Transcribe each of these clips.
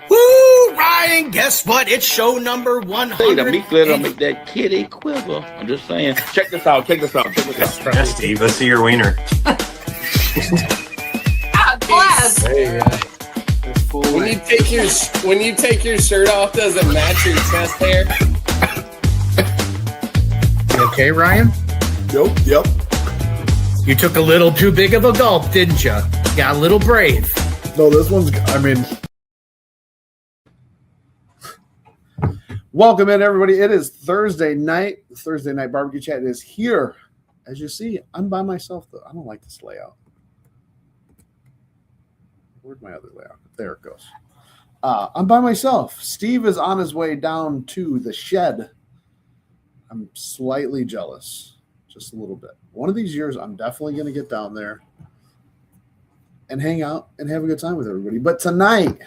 Woo, Ryan, guess what? It's show number 100. Hey, the meat glitter make that kitty quiver. I'm just saying. Check this out. Yeah, Steve, let's see your wiener. Bless. There you go. When you take your shirt off, does it match your chest hair? You okay, Ryan? Yep. You took a little too big of a gulp, didn't you? Got a little brave. No, this one's, welcome in, everybody. It is Thursday night. Thursday Night Barbecue Chat is here. As you see, I'm by myself, though. I don't like this layout. Where'd my other layout? There it goes. I'm by myself. Steve is on his way down to the shed. I'm slightly jealous, just a little bit. One of these years, I'm definitely going to get down there and hang out and have a good time with everybody. But tonight,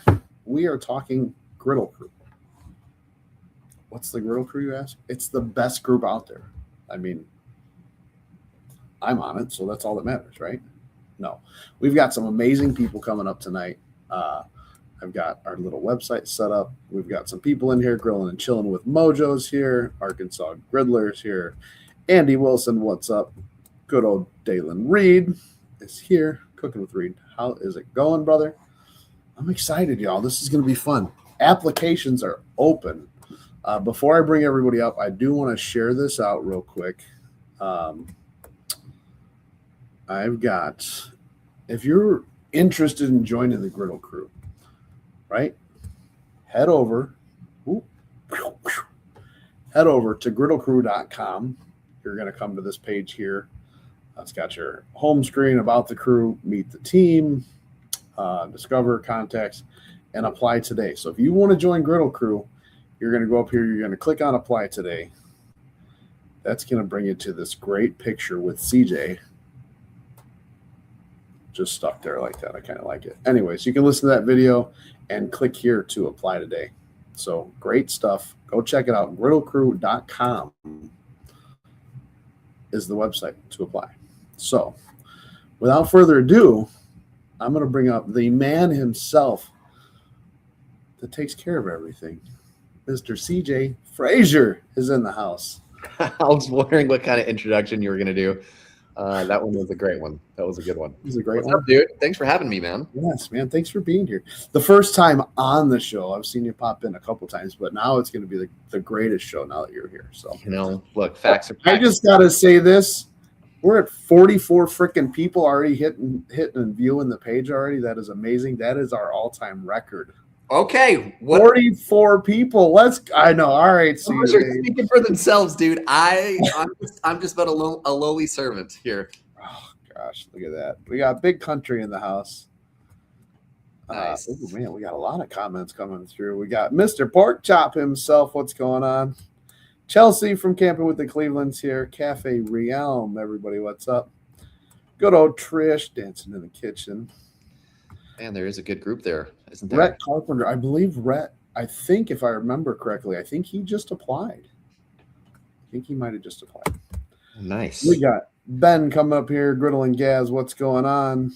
we are talking Griddle Crew. What's the Griddle Crew, you ask? It's the best group out there. I mean, I'm on it, so that's all that matters, right? No. We've got some amazing people coming up tonight. I've got our little website set up. We've got some people in here grilling and chilling with Mojo's here. Arkansas Griddler's here. Andy Wilson, what's up? Good old Dalen Reed is here. Cooking with Reed. How is it going, brother? I'm excited, y'all. This is going to be fun. Applications are open. Before I bring everybody up, I do want to share this out real quick. I've got, if you're interested in joining the Griddle Crew, right? Head over to griddlecrew.com. You're going to come to this page here. It's got your home screen, about the crew, meet the team, discover contacts, and apply today. So if you want to join Griddle Crew, you're going to go up here. You're going to click on apply today. That's going to bring you to this great picture with CJ. Just stuck there like that. I kind of like it. Anyways, you can listen to that video and click here to apply today. So great stuff. Go check it out. Griddlecrew.com is the website to apply. So without further ado, I'm going to bring up the man himself that takes care of everything. Mr. CJ Frazier is in the house. I was wondering what kind of introduction you were going to do. That one was a great one. That was a good one. It was a great What's one. up, dude? Thanks for having me, man. Yes, man. Thanks for being here. The first time on the show, I've seen you pop in a couple times, but now it's going to be the greatest show now that you're here. So, Look, facts are facts. I just got to say this. We're at 44 freaking people already hitting and viewing the page already. That is amazing. That is our all-time record. Okay. 44 people. I know. All right. So They're speaking for themselves, dude. I'm just about a lowly servant here. Oh, gosh. Look at that. We got Big Country in the house. Nice. Oh, man, we got a lot of comments coming through. We got Mr. Pork Chop himself. What's going on? Chelsea from Camping with the Clevelands here. Cafe Realm. Everybody, what's up? Good old Trish dancing in the kitchen. Man, there is a good group there, isn't there? Rhett Carpenter. I believe Rhett, I think if I remember correctly, I think he just applied. I think he might have just applied. Nice. We got Ben coming up here. Griddle and Gaz, what's going on?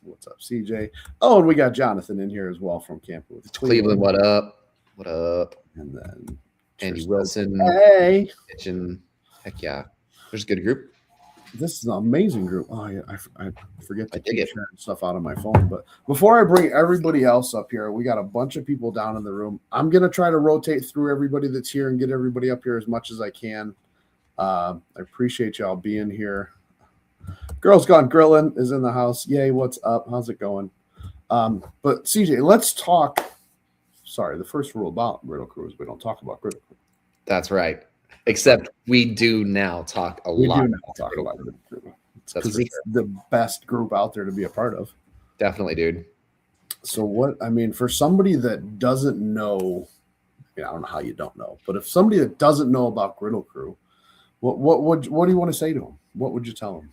What's up, CJ? Oh, and we got Jonathan in here as well from Camping with Cleveland, what up? What up? And then Andy Wilson. Hey. Kitchen. Heck yeah. There's a good group. This is an amazing group. Oh, yeah, I forget to dig keep it. sharing stuff out of my phone. But before I bring everybody else up here, we got a bunch of people down in the room. I'm going to try to rotate through everybody that's here and get everybody up here as much as I can. I appreciate y'all being here. Girls Gone Grillin' is in the house. Yay, what's up? How's it going? But CJ, let's talk. Sorry, the first rule about Griddle Crew is we don't talk about Griddle Crew. That's right. Except we do now talk a lot. We do about not talk Griddle about Crew. Griddle Crew. That's Because for it's the best group out there to be a part of. Definitely, dude. So for somebody that doesn't know, I don't know how you don't know, but if somebody that doesn't know about Griddle Crew, what do you want to say to them? What would you tell them?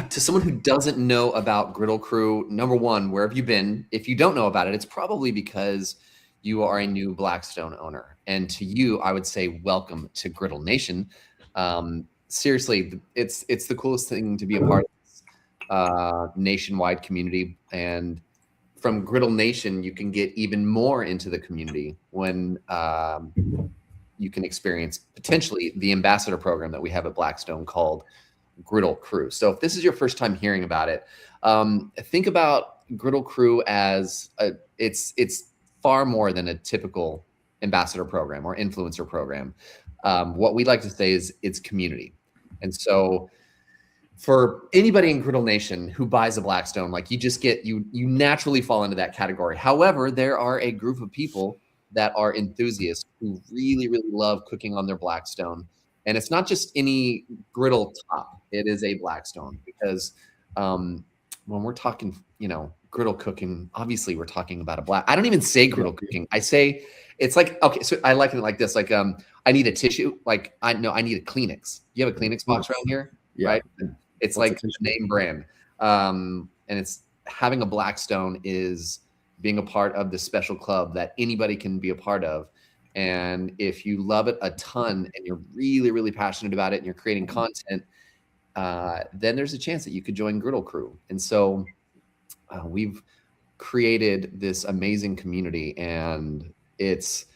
To someone who doesn't know about Griddle Crew, number one, where have you been? If you don't know about it, it's probably because you are a new Blackstone owner. And to you, I would say welcome to Griddle Nation. Seriously, it's the coolest thing to be a part of this nationwide community. And from Griddle Nation, you can get even more into the community when you can experience potentially the ambassador program that we have at Blackstone called Griddle Crew. So if this is your first time hearing about it, think about Griddle Crew as it's far more than a typical ambassador program or influencer program. What we like to say is it's community. And so for anybody in Griddle Nation who buys a Blackstone, like you naturally fall into that category. However, there are a group of people that are enthusiasts who really, really love cooking on their Blackstone. And it's not just any griddle top, it is a Blackstone, because when we're talking, griddle cooking, obviously we're talking about I don't even say griddle cooking. I say, it's like, okay, so I like it like this, like I need a tissue, like I need a Kleenex. You have a Kleenex box around here? Yeah. Right? It's like the name brand. And it's having a Blackstone is being a part of the special club that anybody can be a part of. And if you love it a ton and you're really, really passionate about it and you're creating content, then there's a chance that you could join Griddle Crew. And so we've created this amazing community, and it's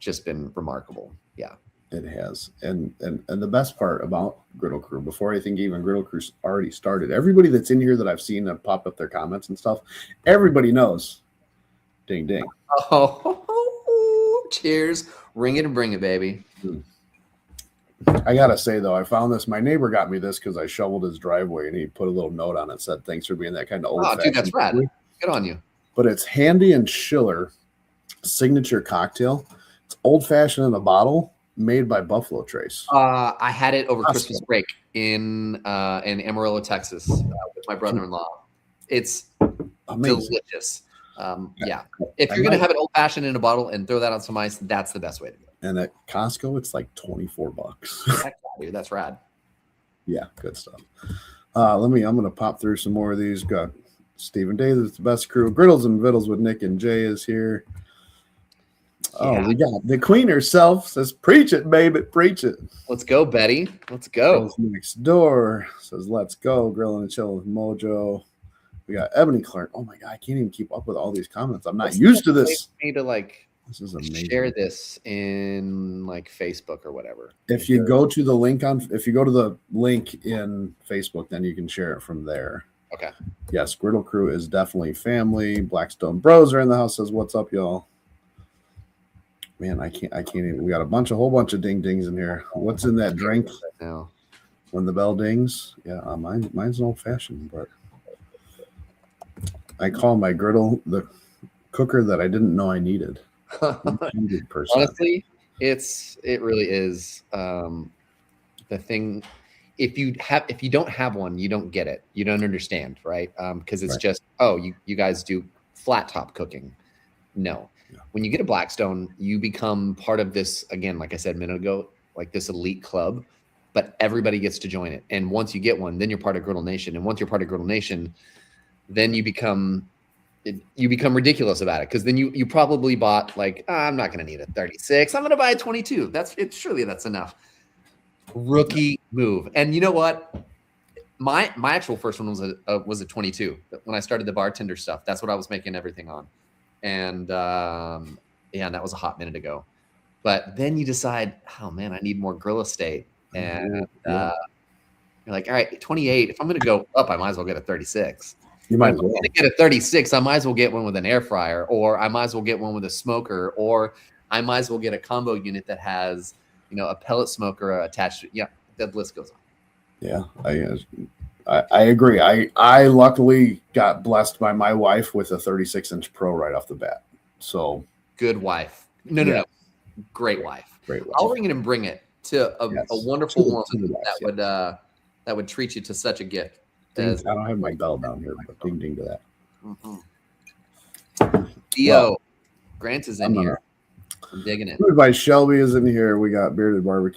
just been remarkable. Yeah. It has. And the best part about Griddle Crew, before I think even Griddle Crew's already started, everybody that's in here that I've seen that popped up their comments and stuff, everybody knows. Ding, ding. Oh, cheers. Ring it and bring it, baby. I got to say, though, I found this. My neighbor got me this because I shoveled his driveway, and he put a little note on it, said, thanks for being that kind of old. Oh, dude, that's rad. Good on you. But it's Handy and Schiller signature cocktail. It's old-fashioned in a bottle, made by Buffalo Trace. I had it over Christmas break in Amarillo, Texas, with my brother-in-law. It's amazing. Delicious. Yeah. If you're going to have it old-fashioned in a bottle and throw that on some ice, that's the best way to do it. And at Costco, it's like $24. Heck yeah, dude, that's rad. Yeah, good stuff. I'm going to pop through some more of these. Got Stephen Davis, the best crew. Griddles and Vittles with Nick and Jay is here. Oh, we got the queen herself says, preach it, baby, preach it. Let's go, Betty. Let's go. Girls Next door says, let's go. Grilling and chilling with Mojo. We got Ebony Clark. Oh my God, I can't even keep up with all these comments. I'm not used to this. I need to this is amazing. Share this in Facebook or whatever. If you go to the link in Facebook, then you can share it from there. Okay. Yes, Griddle Crew is definitely family. Blackstone Bros are in the house. Says, what's up, y'all? Man, I can't even. We got a whole bunch of ding dings in here. What's in that drink? Now, when the bell dings, yeah, mine's an old fashioned, but I call my griddle the cooker that I didn't know I needed. 100%. Honestly, it really is the thing. If you don't have one, you don't get it. You don't understand, right? Because it's just, you guys do flat top cooking. No. Yeah. When you get a Blackstone, you become part of this, again, like I said a minute ago, like this elite club, but everybody gets to join it. And once you get one, then you're part of Griddle Nation. And once you're part of Griddle Nation, then you become ridiculous about it. Because then you probably bought I'm not going to need a 36. I'm going to buy a 22. Surely that's enough. Rookie move. And you know what? My actual first one was a 22. When I started the bartender stuff, that's what I was making everything on. And and that was a hot minute ago. But then you decide, oh man, I need more grill estate. And you're like, all right, 28. If I'm going to go up, I might as well get a 36. You might as well get a 36. I might as well get one with an air fryer, or I might as well get one with a smoker, or I might as well get a combo unit that has, a pellet smoker attached to it. Yeah, the list goes on. Yeah, I agree. I luckily got blessed by my wife with a 36-inch Pro right off the bat. So good wife. No. Great wife. I'll ring it and bring it to a wonderful woman that would treat you to such a gift. I don't have my bell down here, but ding ding to that. Mm-hmm. Theo, Grant is in here. I'm digging it. By Shelby is in here. We got Bearded Brew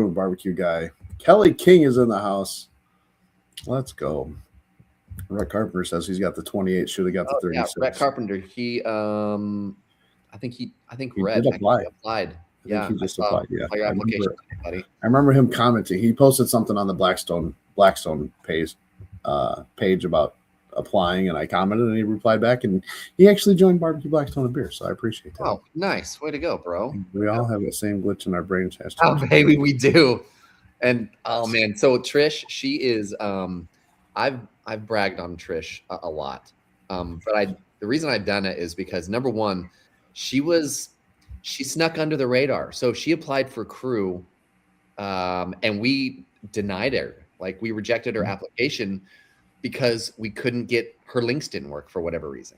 and Barbecue guy. Kelly King is in the house. Let's go. Rhett Carpenter says he's got the 28. Should have got the 36. Yeah, Rhett Carpenter. He, I think Rhett applied. Yeah, he just applied. Yeah, your application, buddy. I remember him commenting. He posted something on the Blackstone page about applying, and I commented, and he replied back, and he actually joined Barbecue Blackstone and Beer. So I appreciate that. Oh, nice. Way to go, bro. We all have the same glitch in our brains. Oh, baby, we do. And oh man, so Trish, she is I've bragged on Trish a lot. But the reason I've done it is because number one, she snuck under the radar. So she applied for crew, and we denied her. Like, we rejected her application because we couldn't get her links didn't work for whatever reason.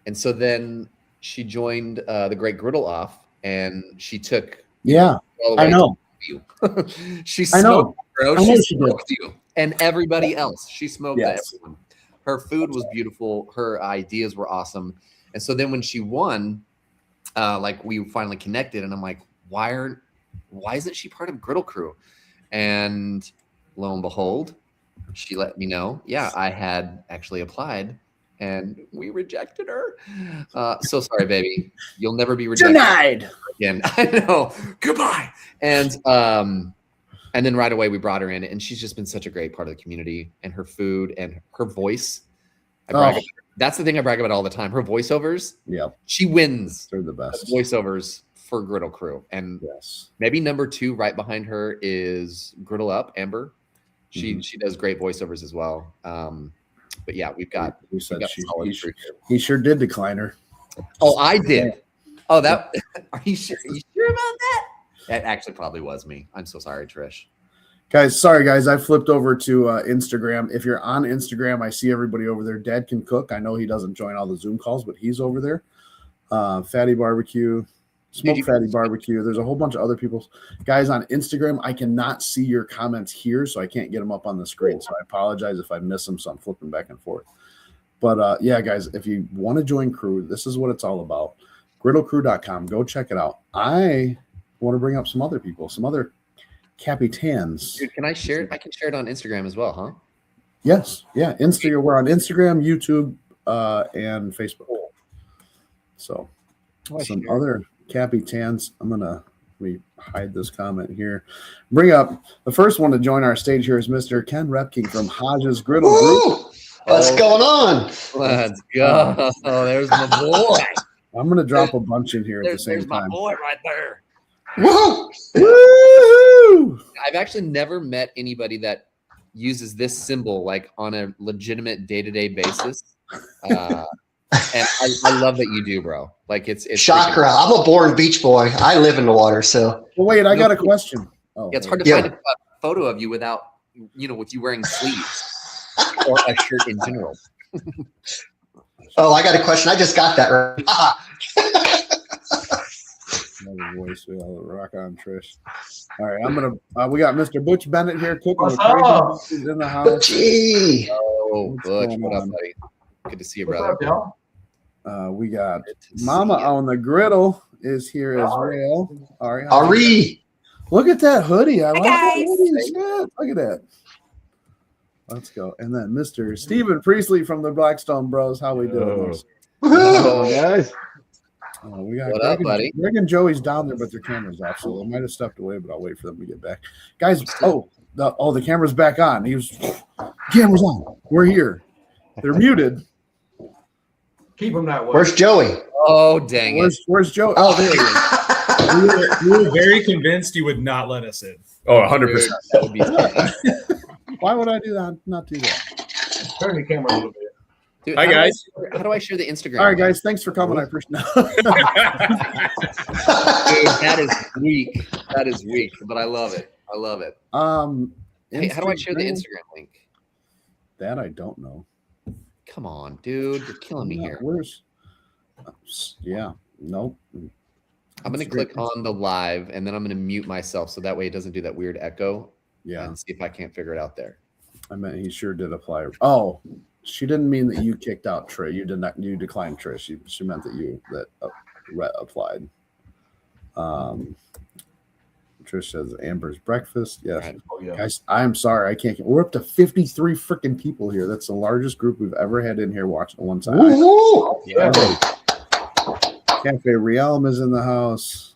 And so then she joined the Great Griddle Off, and she took I know. She smoked, bro. She smoked you and everybody else. She smoked everyone. Her food was beautiful. Her ideas were awesome. And so then when she won, like, we finally connected, and I'm like, why isn't she part of Griddle Crew? And lo and behold, she let me know. Yeah, I had actually applied, and we rejected her. So sorry, baby. You'll never be rejected. Denied again. I know. Goodbye. And then right away we brought her in, and she's just been such a great part of the community, and her food and her voice. That's the thing I brag about all the time. Her voiceovers. Yeah. She wins. They're the best voiceovers for Griddle Crew. And maybe number 2 right behind her is Griddle Up, Amber. She does great voiceovers as well. But yeah, we said he sure did decline her. Oh, I did. Oh, that are you sure about that? That actually probably was me. I'm so sorry, Trish. Sorry guys, I flipped over to Instagram. If you're on Instagram, I see everybody over there. Dad Can Cook. I know he doesn't join all the Zoom calls, but he's over there. Fatty Barbecue, Smoke Fatty Barbecue. There's a whole bunch of other people. Guys on Instagram, I cannot see your comments here, so I can't get them up on the screen. So I apologize if I miss them, so I'm flipping back and forth. But yeah, guys, if you want to join crew, this is what it's all about. GriddleCrew.com. Go check it out. I want to bring up some other people, some other Capitans. Dude, can I share it? I can share it on Instagram as well, huh? Yes. Yeah. Instagram. We're on Instagram, YouTube, and Facebook. So some other Capitans. Let me hide this comment here. Bring up the first one to join our stage here is Mr. Ken Repking from Hodges Griddle Group. What's going on? Let's go. Oh, there's my boy. I'm going to drop a bunch in here at the same there's time. My boy right there. Woo! Woo! I've actually never met anybody that uses this symbol like on a legitimate day-to-day basis. And I love that you do, bro. Like it's chakra. I'm a born beach boy. I live in the water, so. Well, wait, I got a question. Yeah, it's hard to find a photo of you without, with you wearing sleeves or a shirt in general. Oh, I got a question. I just got that right. Another voice. Rock on, Trish. All right, we got Mr. Butch Bennett here cooking. What's up? He's in the house. Gee. Oh, Butch, what up, buddy? Good to see you, brother. What's up, We got Mama on the griddle is here as well. All right. Ari. Look at that hoodie. I like that hoodie. Shit. Look at that. Let's go. And then Mr. Stephen Priestley from the Blackstone Bros. How we doing? Woohoo, guys. We got What up, buddy? Greg and Joey's down there, but their camera's off, so they might have stepped away, but I'll wait for them to get back. Guys, the camera's back on. Camera's on. We're here. They're muted. Keep them that way. Where's Joey? Oh, dang it. Where's Joey? Oh, there he is. We were very convinced you would not let us in. Oh, 100%. That would be Why would I do that? Not do that. Turn the camera a little bit. Dude, Hi, guys. How do I share the Instagram? All right, guys. Thanks for coming. I appreciate Dude, that is weak. That is weak, but I love it. I love it. Hey, how do I share the Instagram link? That I don't know. Come on, dude. You're killing me here. Nope. I'm going to click on the live, and then I'm going to mute myself so that way it doesn't do that weird echo. Yeah. And see if I can't figure it out there. I meant he sure did apply. Oh, she didn't mean that you kicked out Trey. You did not. You declined Trey. She meant that applied. Trish says Amber's breakfast. Yes. Right. Oh, yeah. Guys, I'm sorry. I can't. We're up to 53 freaking people here. That's the largest group we've ever had in here watching at one time. Woo-hoo! Yeah. Cafe Realm is in the house.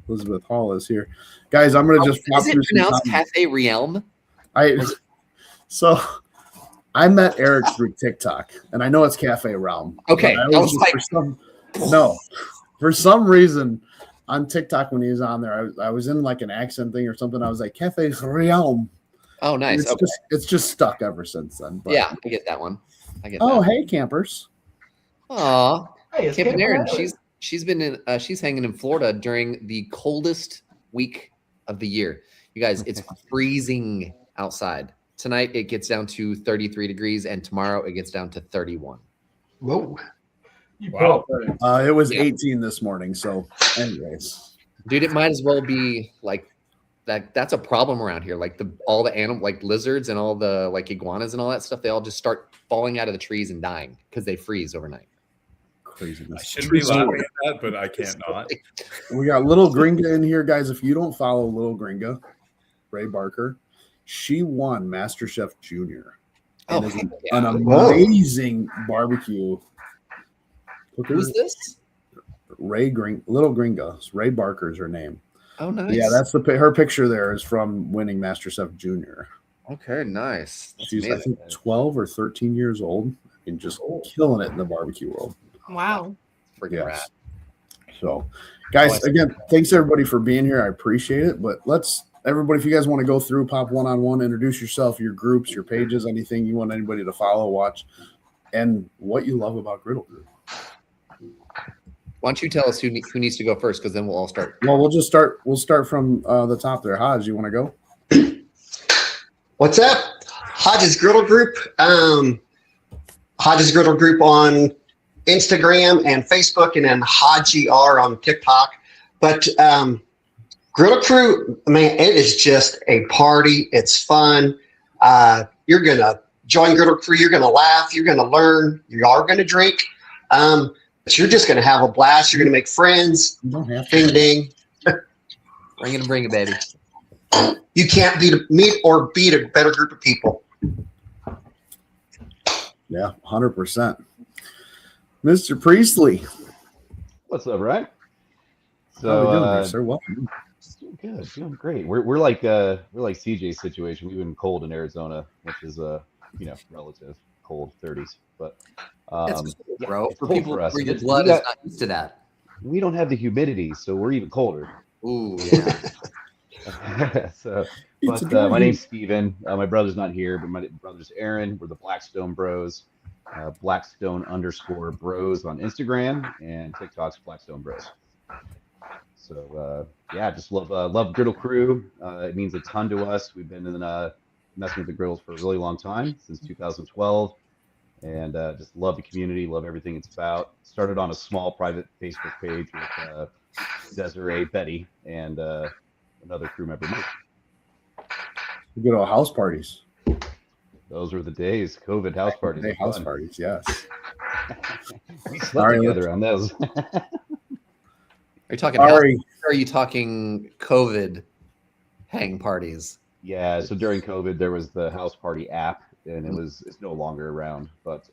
Elizabeth Hall is here. Guys, I'm going to just Is it pronounced Cafe Realm? So I met Eric through TikTok, and I know it's Cafe Realm. Okay, I was for some reason on TikTok when he was on there, I was in like an accent thing or something. I was like Cafe Realm. Oh, nice. It's just stuck ever since then. But, yeah, I get that one. Hey, campers. Aw, Hey, Camp and Aaron. She's been in. She's hanging in Florida during the coldest week of the year. You guys, it's freezing outside. Tonight it gets down to 33 degrees, and tomorrow it gets down to 31. Whoa. Wow. It was 18 this morning. So, anyways, dude, it might as well be like that. That's a problem around here. Like all the animal, like lizards and all the like iguanas and all that stuff, they all just start falling out of the trees and dying because they freeze overnight. Craziness. I shouldn't be laughing at that, but I can't not. We got Little Gringa in here, guys. If you don't follow Little Gringa, Ray Barker, she won MasterChef Junior. Oh, an amazing barbecue cooker. Who's this? Little Gringa. Ray Barker is her name. Oh, nice. Yeah, that's her picture there is from winning MasterChef Junior. Okay, nice. She's I think 12 or 13 years old and just killing it in the barbecue world. Wow. Freaking rad. So, guys, again, thanks everybody for being here. I appreciate it. But everybody, if you guys want to go through, pop one-on-one, introduce yourself, your groups, your pages, anything you want anybody to follow, watch, and what you love about Griddle Crew. Why don't you tell us who needs to go first? Because then we'll all start. Well, we'll start from the top there. Hodge, you want to go? What's up? Hodge's Griddle Group. Hodge's Griddle Group on Instagram and Facebook, and then Hodgie R on TikTok. But Griddle Crew, man, it is just a party. It's fun. You're going to join Griddle Crew. You're going to laugh. You're going to learn. You are going to drink. But you're just going to have a blast. You're going to make friends. Ding, ding. Bring it, baby. You can't beat a better group of people. Yeah, 100%. Mr. Priestley. What's up, right? So, how are we doing, sir? Welcome. Good, doing great. We're like CJ's situation. We've been cold in Arizona, which is relative cold 30s, but it's cold, bro. It's for cold people for us. where your blood is not used to that. We don't have the humidity, so we're even colder. Ooh, yeah. My name's Steven. My brother's not here, but my brother's Aaron. We're the Blackstone Bros. Blackstone_bros on Instagram, and TikTok's Blackstone Bros. So just love Griddle Crew. It means a ton to us. We've been messing with the griddles for a really long time, since 2012, and just love the community, love everything it's about. Started on a small private Facebook page with Desiree, Betty, and another crew member, Mike. Good old house parties. Those were the days. COVID house parties. House parties, yes. We slept together on those. Are you talking? Or are you talking COVID hang parties? Yeah. So during COVID, there was the house party app, and it's no longer around. But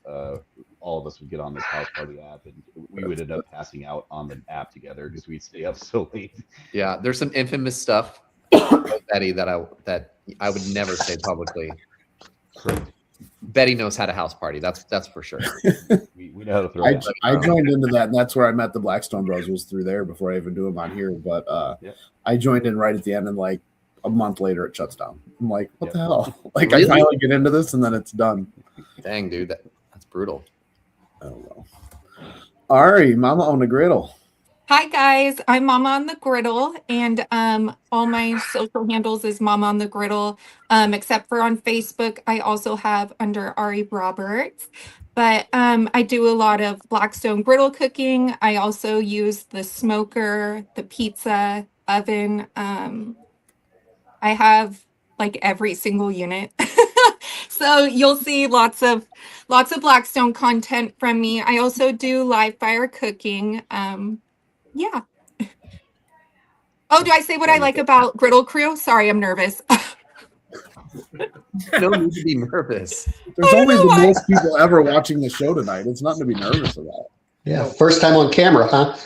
all of us would get on this house party app, and we would end up passing out on the app together because we'd stay up so late. Yeah, there's some infamous stuff about Betty that I would never say publicly. Betty knows how to house party. That's for sure. we know how to throw. I joined into that, and that's where I met the Blackstone Bros. Was through there before I even do them on here. But I joined in right at the end, and like a month later, it shuts down. I'm like, what the hell? Like really? I finally get into this, and then it's done. Dang, dude, that's brutal. I don't know. Ari, Mama on the Griddle. Hi guys, I'm Mama on the Griddle, and all my social handles is Mama on the Griddle, except for on Facebook. I also have under Ari Roberts, but I do a lot of Blackstone griddle cooking. I also use the smoker, the pizza oven. I have like every single unit. So you'll see lots of Blackstone content from me. I also do live fire cooking. Yeah. Oh, do I say what I like about Griddle Crew? Sorry, I'm nervous. No need to be nervous. There's only the most people ever watching the show tonight. It's nothing to be nervous about. Yeah, first time on camera, huh?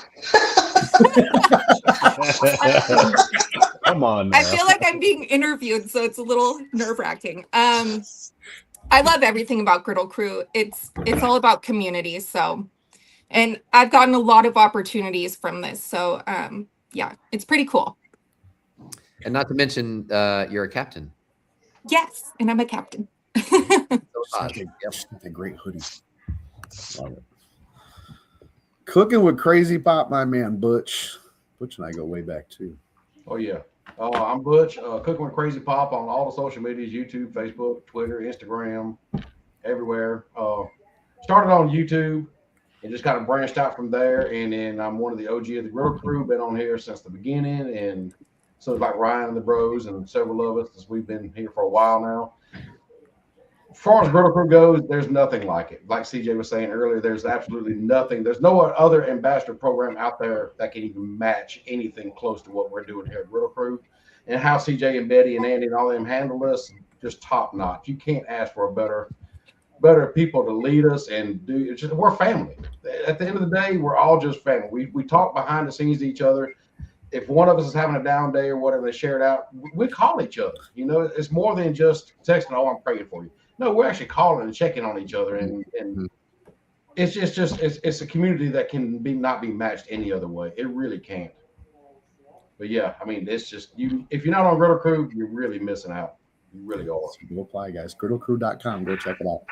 Come on. I feel like I'm being interviewed, so it's a little nerve-wracking. I love everything about Griddle Crew. It's all about community. So, and I've gotten a lot of opportunities from this. So, yeah, it's pretty cool. And not to mention, you're a captain. Yes, and I'm a captain. A great hoodie. Love it. Cooking with Crazy Pop, my man Butch. Butch and I go way back too. Oh yeah. I'm Butch, cooking with Crazy Pop on all the social medias, YouTube, Facebook, Twitter, Instagram, everywhere. Started on YouTube and just kind of branched out from there. And then I'm one of the OG of the Griddle Crew, been on here since the beginning. And so like Ryan and the bros and several of us, we've been here for a while now. As far as Griddle Crew goes, there's nothing like it. Like CJ was saying earlier, there's absolutely nothing. There's no other ambassador program out there that can even match anything close to what we're doing here at Griddle Crew. And how CJ and Betty and Andy and all them handle us, just top notch. You can't ask for a better people to lead us and do. It's just, we're family. At the end of the day, we're all just family. We talk behind the scenes to each other. If one of us is having a down day or whatever, they share it out. We call each other. You know, it's more than just texting. Oh, I'm praying for you. No, we're actually calling and checking on each other, and it's just it's a community that can not be matched any other way. It really can't. But yeah, I mean, it's just you. If you're not on Griddle Crew, you're really missing out. You really are. Go apply, guys. GriddleCrew.com. Go check it out.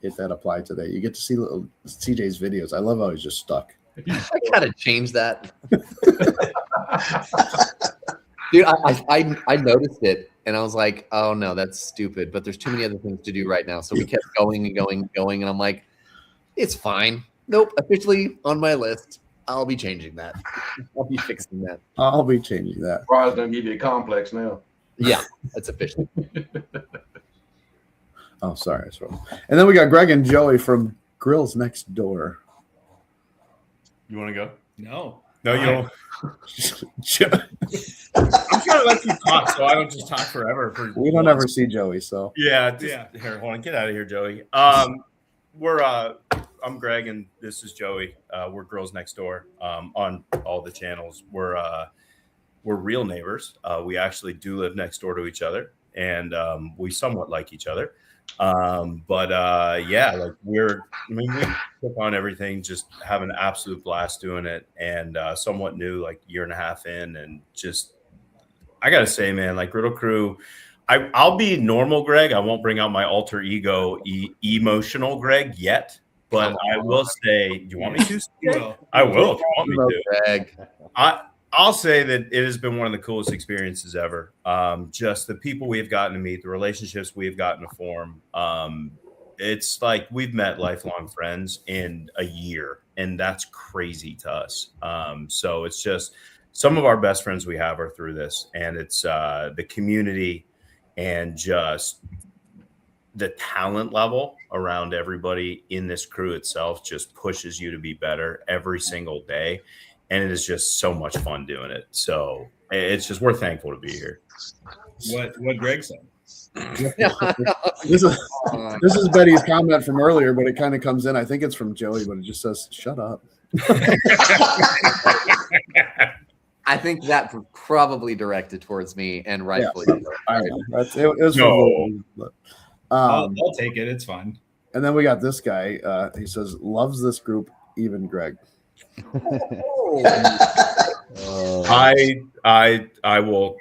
Hit that apply today. You get to see little CJ's videos. I love how he's just stuck. I gotta change that. Dude, I noticed it and I was like, oh no, that's stupid. But there's too many other things to do right now. So we kept going and going and going. And I'm like, it's fine. Nope, officially on my list. I'll be changing that. I'll be fixing that. I'll be changing that. Brian's gonna give you a complex now. Yeah, that's official. Oh, sorry. And then we got Greg and Joey from Grills Next Door. You want to go? No. No, you don't. I'm trying to let you talk, so I don't just talk forever. We don't ever see Joey, so yeah. Here, hold on, get out of here, Joey. I'm Greg, and this is Joey. We're Girls Next Door on all the channels. We're real neighbors. We actually do live next door to each other, and we somewhat like each other. Yeah, like we took on everything, just have an absolute blast doing it, and somewhat new, like year and a half in, and just I gotta say, man, like Griddle Crew, I'll be normal Greg. I won't bring out my alter ego emotional Greg yet, but I will say, do you want me to? I will if you want me to. Greg. I'll say that it has been one of the coolest experiences ever. Just the people we've gotten to meet, the relationships we've gotten to form. It's like we've met lifelong friends in a year, and that's crazy to us. So it's just some of our best friends we have are through this, and it's the community and just the talent level around everybody in this crew itself just pushes you to be better every single day. And it is just so much fun doing it. So it's just, we're thankful to be here. What Greg said. This is Betty's comment from earlier, but it kind of comes in. I think it's from Joey, but it just says, shut up. I think that probably directed towards me, and rightfully. Yeah, all right. It was No. but, I'll take it. It's fine. And then we got this guy. He says, loves this group, even Greg. I will.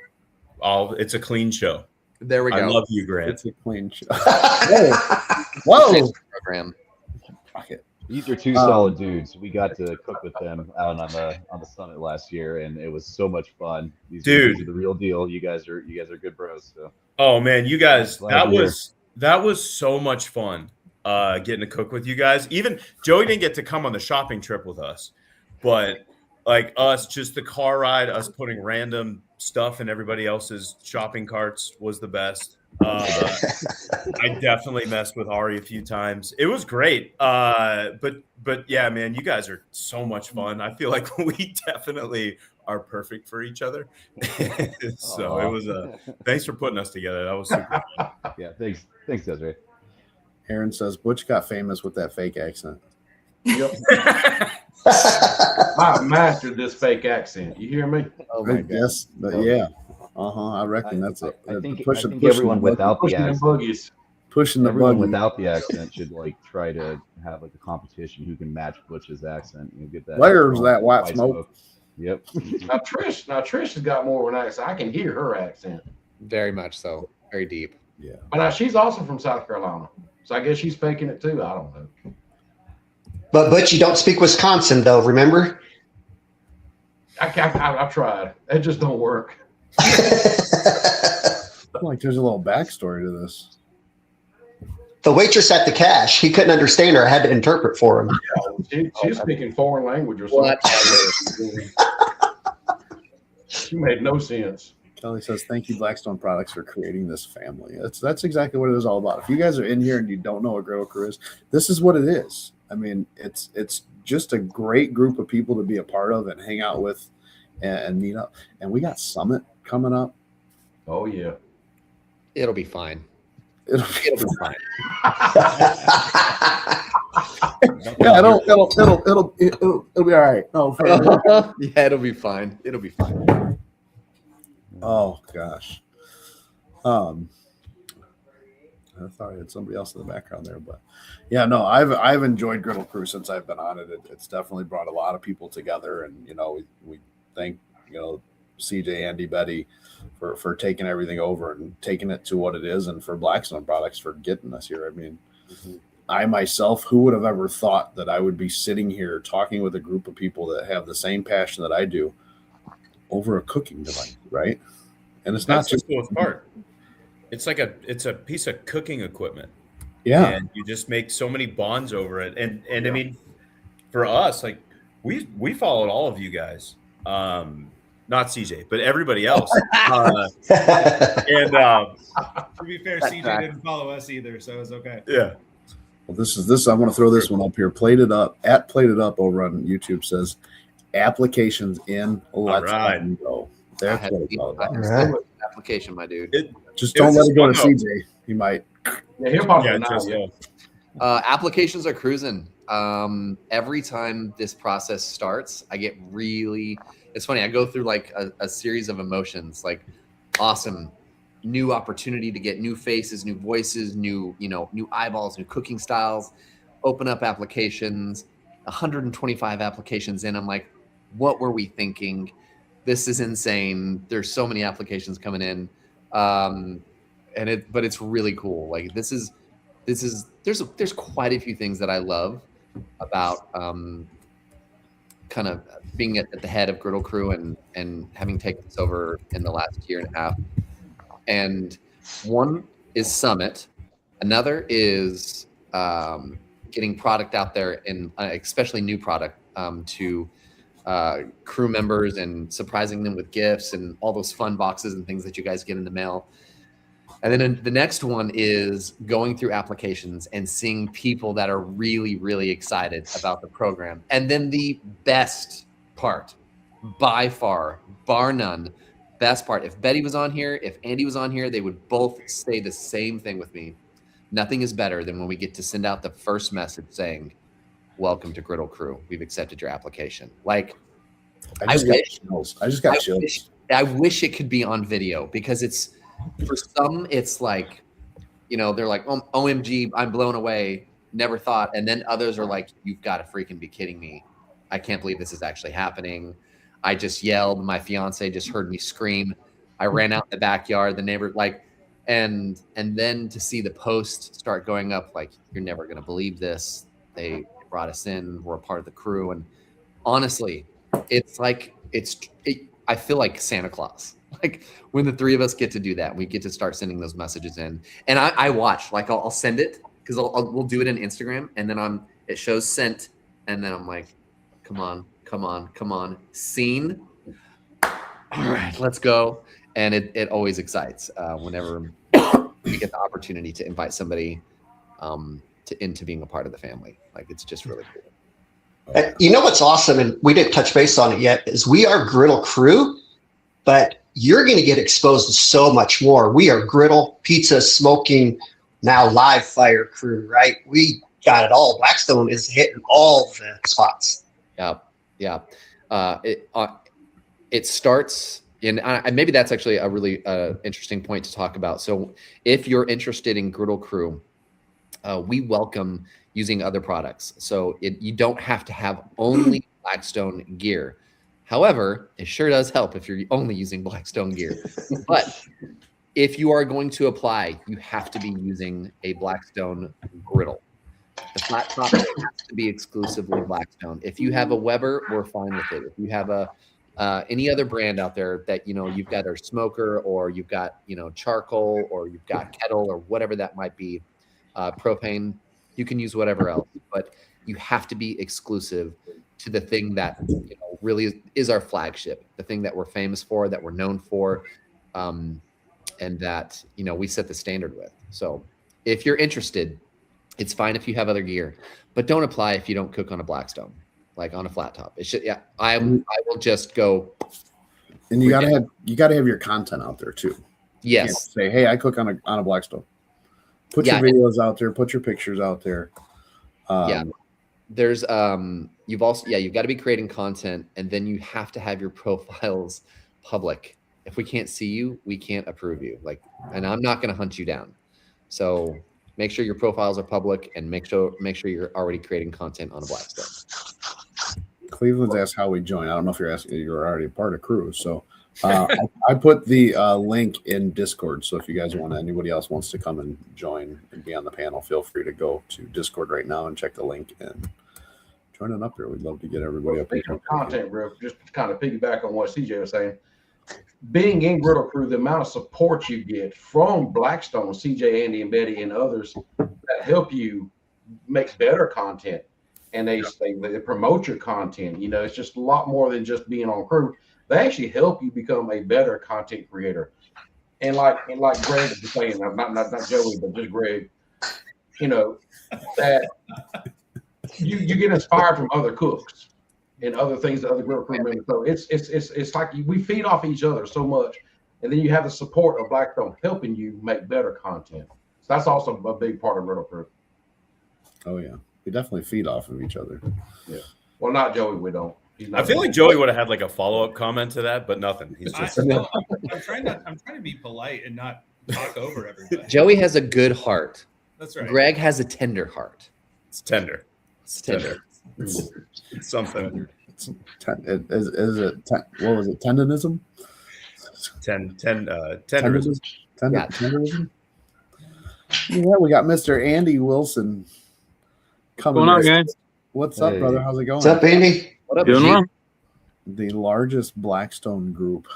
It's a clean show. There we go. I love you, Grant. It's a clean show. Whoa. Program. These are two solid dudes. We got to cook with them out on the summit last year, and it was so much fun. These are the real deal. You guys are good bros. So. Oh man, you guys, that was so much fun. Getting to cook with you guys. Even Joey didn't get to come on the shopping trip with us, but like us, just the car ride, us putting random stuff in everybody else's shopping carts was the best. I definitely messed with Ari a few times. It was great. But yeah, man, you guys are so much fun. I feel like we definitely are perfect for each other. So it was thanks for putting us together. That was super fun. Yeah, thanks Desiree. Aaron says Butch got famous with that fake accent. Yep. I mastered this fake accent. You hear me? Oh my God. Yes, but yeah. I reckon that's it. I think everyone without the accent. pushing the Everyone buggy. without the accent should like try to have like a competition who can match Butch's accent. You get that. There's that white smoke. Yep. Now Trish has got more of an accent. I can hear her accent. Very much so. Very deep. Yeah. But now she's also from South Carolina, so I guess she's faking it too. I don't know. But you don't speak Wisconsin though, remember? I've tried. It just don't work. Like there's a little backstory to this. The waitress at the cash, he couldn't understand her. I had to interpret for him. She's speaking foreign language or something. She made no sense. Kelly says, "Thank you, Blackstone Products, for creating this family." That's exactly what it is all about. If you guys are in here and you don't know what Griddle Crew is, this is what it is. I mean, it's just a great group of people to be a part of and hang out with and meet up. And we got Summit coming up. Oh yeah, it'll be fine. It'll be fine. Yeah, it'll be all right. No, yeah, it'll be fine. It'll be fine. Oh gosh. I thought I had somebody else in the background there, but yeah, no, I've enjoyed Griddle Crew since I've been on it. It's definitely brought a lot of people together, and we thank CJ, Andy, Betty for taking everything over and taking it to what it is, and for Blackstone Products for getting us here. I mean, I myself, who would have ever thought that I would be sitting here talking with a group of people that have the same passion that I do over a cooking device, right? And it's not just the coolest part. It's a piece of cooking equipment. Yeah. And you just make so many bonds over it. And I mean, for us, like we followed all of you guys. Not CJ, but everybody else. To be fair, CJ didn't follow us either, so it was okay. Yeah. Well, this is I want to throw this one up here. Plated Up over on YouTube says applications in. Let's go. That's what it's all about. Right. Application, my dude. Just don't let it go to CJ. He might. Yeah, he'll probably applications are cruising. Every time this process starts, I get really. It's funny. I go through like a series of emotions, like awesome, new opportunity to get new faces, new voices, new eyeballs, new cooking styles. Open up applications, 125 applications in. I'm like, what were we thinking? This is insane. There's so many applications coming in, but it's really cool. Like there's quite a few things that I love about kind of being at the head of Griddle Crew and having taken this over in the last year and a half. And one is Summit, another is getting product out there, and especially new product to crew members and surprising them with gifts and all those fun boxes and things that you guys get in the mail. And then the next one is going through applications and seeing people that are really, really excited about the program. And then the best part, by far, bar none, best part. If Betty was on here, if Andy was on here, they would both say the same thing with me. Nothing is better than when we get to send out the first message saying, "Welcome to Griddle Crew. We've accepted your application." Like, I just got chills. I wish it could be on video, because it's, for some, it's like, they're like, "Oh, OMG, I'm blown away. Never thought." And then others are like, "You've got to freaking be kidding me. I can't believe this is actually happening. I just yelled. My fiance just heard me scream. I ran out in the backyard. The neighbor, like," and then to see the post start going up, like, "You're never going to believe this. They brought us in. We're a part of the crew." And honestly, it's like, I feel like Santa Claus. Like when the three of us get to do that, we get to start sending those messages in. And I watch, like I'll send it, because we'll do it in Instagram, and then it shows sent, and then I'm like, come on, seen. All right, let's go. And it always excites whenever we get the opportunity to invite somebody into being a part of the family. Like, it's just really cool. You know what's awesome, and we didn't touch base on it yet, is we are Griddle Crew, but you're going to get exposed to so much more. We are Griddle, Pizza, Smoking, now Live Fire Crew, right? We got it all. Blackstone is hitting all the spots. Yeah. It starts And maybe that's actually a really interesting point to talk about. So if you're interested in Griddle Crew, we welcome using other products. So you don't have to have only Blackstone gear. However, it sure does help if you're only using Blackstone gear. But if you are going to apply, you have to be using a Blackstone griddle. The flat top has to be exclusively Blackstone. If you have a Weber, we're fine with it. If you have any other brand out there that you've got a smoker, or you've got charcoal, or you've got kettle, or whatever that might be, propane, you can use whatever else. But you have to be exclusive to the thing that really is our flagship, the thing that we're famous for, that we're known for, and that we set the standard with. So if you're interested, it's fine if you have other gear, but don't apply if you don't cook on a Blackstone, like on a flat top. It should. Yeah, I will just go. And you gotta have your content out there too. Yes. You can't say, hey, I cook on a Blackstone. Put your videos out there. Put your pictures out there. There's you've got to be creating content, and then you have to have your profiles public. If we can't see you, we can't approve you. And I'm not going to hunt you down. So make sure your profiles are public, and make sure you're already creating content on a Blackstone. Cleveland's asked how we join. I don't know if you're already a part of Crew. So I put the link in Discord. So if you guys anybody else wants to come and join and be on the panel, feel free to go to Discord right now and check the link and join it up there. We'd love to get everybody up. Speaking of content, bro, just to kind of piggyback on what CJ was saying, being in Griddle Crew, the amount of support you get from Blackstone, CJ, Andy, and Betty, and others that help you make better content, and they promote your content. It's just a lot more than just being on Crew. They actually help you become a better content creator. And like Greg was saying, not Joey, but just Greg, that you get inspired from other cooks and other things that other Griddle Crew members. So it's like we feed off each other so much, and then you have the support of Blackstone helping you make better content. So that's also a big part of Griddle Crew. Oh yeah, we definitely feed off of each other. Yeah. Well, not Joey. We don't. I feel like Joey would have had like a follow-up comment to that, but nothing. He's just. I'm trying to be polite and not talk over everybody. Joey has a good heart. That's right. Greg has a tender heart. It's tender. It's tender. It's something. Is it what was it? Tendonism? Tenderism. Tenderism. Yeah, we got Mr. Andy Wilson coming. What's going on, guys? What's up, brother? How's it going? What's up, Andy? What up, Doing well. The largest Blackstone group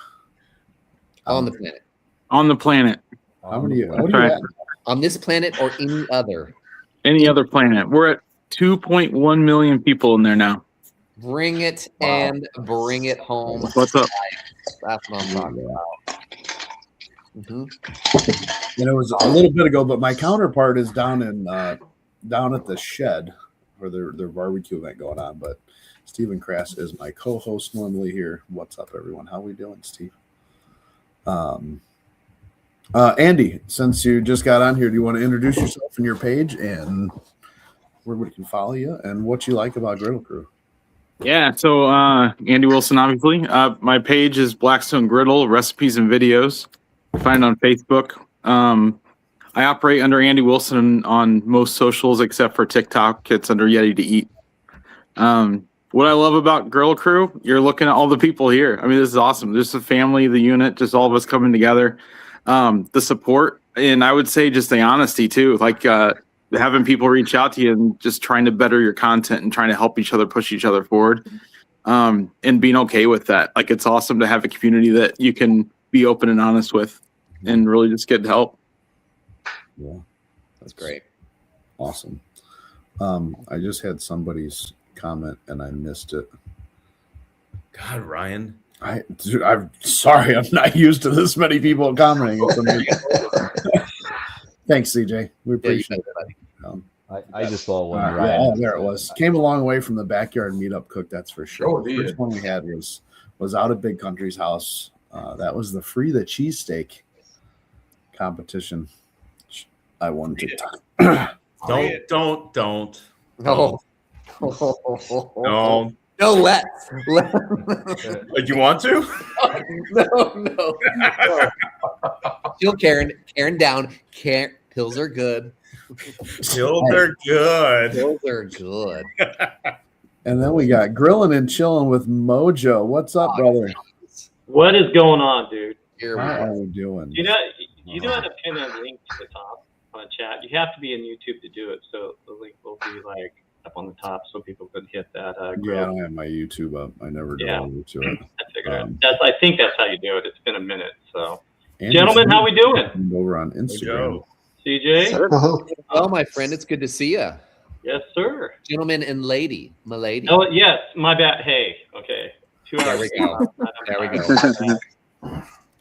on the planet. On the planet. How many? What That's are you right. at? On this planet or any other? Any other planet. We're at 2.1 million people in there now. Bring it and bring it home. What's up? That's what I'm talking about. And it was a little bit ago, but my counterpart is down at the shed where their barbecue event going on. But Stephen Crass is my co-host normally here. What's up, everyone? How we doing, Steve? Andy, since you just got on here, do you want to introduce yourself and your page and where we can follow you and what you like about Griddle Crew? Yeah, so Andy Wilson, obviously. My page is Blackstone Griddle, recipes and videos. You find it on Facebook. I operate under Andy Wilson on most socials except for TikTok. It's under Yeti to Eat. What I love about Griddle Crew, you're looking at all the people here. I mean, this is awesome. Just a family, the unit, just all of us coming together. The support, and I would say just the honesty too. Like having people reach out to you and just trying to better your content and trying to help each other, push each other forward, and being okay with that. Like it's awesome to have a community that you can be open and honest with and really just get help. Yeah, that's great. Awesome. I just had somebody's comment and I missed it. God, Ryan. I'm sorry. I'm not used to this many people commenting. Thanks, CJ. We appreciate it. I just saw one. Yeah, there it was. Came a long way from the backyard meetup cook. That's for sure. Oh, the first one we had was out at Big Country's house. That was the free the cheesesteak competition. I won to Don't. No. Don't. No, let's. Like, you want to? No. Chill, Karen down. Pills are good. Pills are good. Pills are good. And then we got grilling and chilling with Mojo. What's up, brother? What is going on, dude? How are we doing? You know how to pin a link to the top on chat. You have to be in YouTube to do it, so the link will be like up on the top, so people could hit that. Yeah, I don't have my YouTube up. I never go over to it. I think that's how you do it. It's been a minute, so. Andy Gentlemen, how we doing? Over on Instagram. CJ? Oh, my friend, it's good to see you. Yes, sir. Gentleman and lady, my lady. Oh, yes, my bad. Hey, okay. 2 hours. There we go. There we go. Here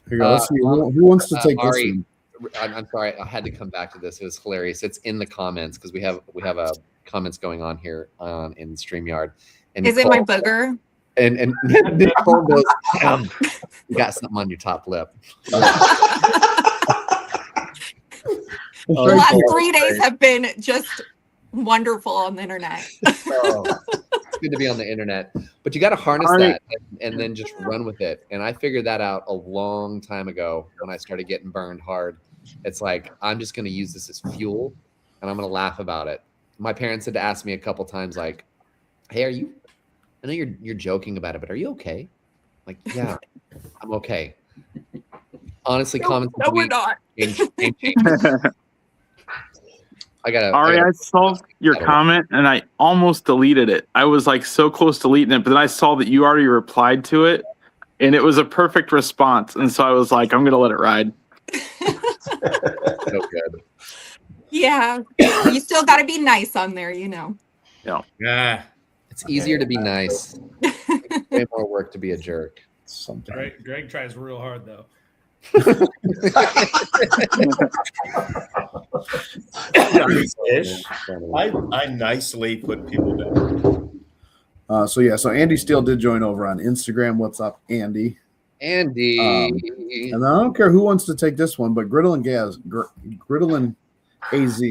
you go. Let's see. Who wants to take Ari, this one? I'm sorry. I had to come back to this. It was hilarious. It's in the comments because we have comments going on here in StreamYard. And Is it my booger? And Nicole goes, you got something on your top lip. The last 3 days have been just wonderful on the internet. It's good to be on the internet, but you got to harness that and then just run with it. And I figured that out a long time ago when I started getting burned hard. It's like, I'm just going to use this as fuel and I'm going to laugh about it. My parents had to ask me a couple times, like, hey, I know you're joking about it, but are you okay? Like, yeah, I'm okay. Honestly, comments. No, we're not. I saw your comment and I almost deleted it. I was like so close to deleting it, but then I saw that you already replied to it and it was a perfect response. And so I was like, I'm going to let it ride. So good. Yeah. You still got to be nice on there, you know. Yeah. It's easier to be nice. Way more work to be a jerk. Sometimes. Greg tries real hard, though. I nicely put people down. So Andy Steele did join over on Instagram. What's up, Andy? Andy. And I don't care who wants to take this one, but Griddle and AZ.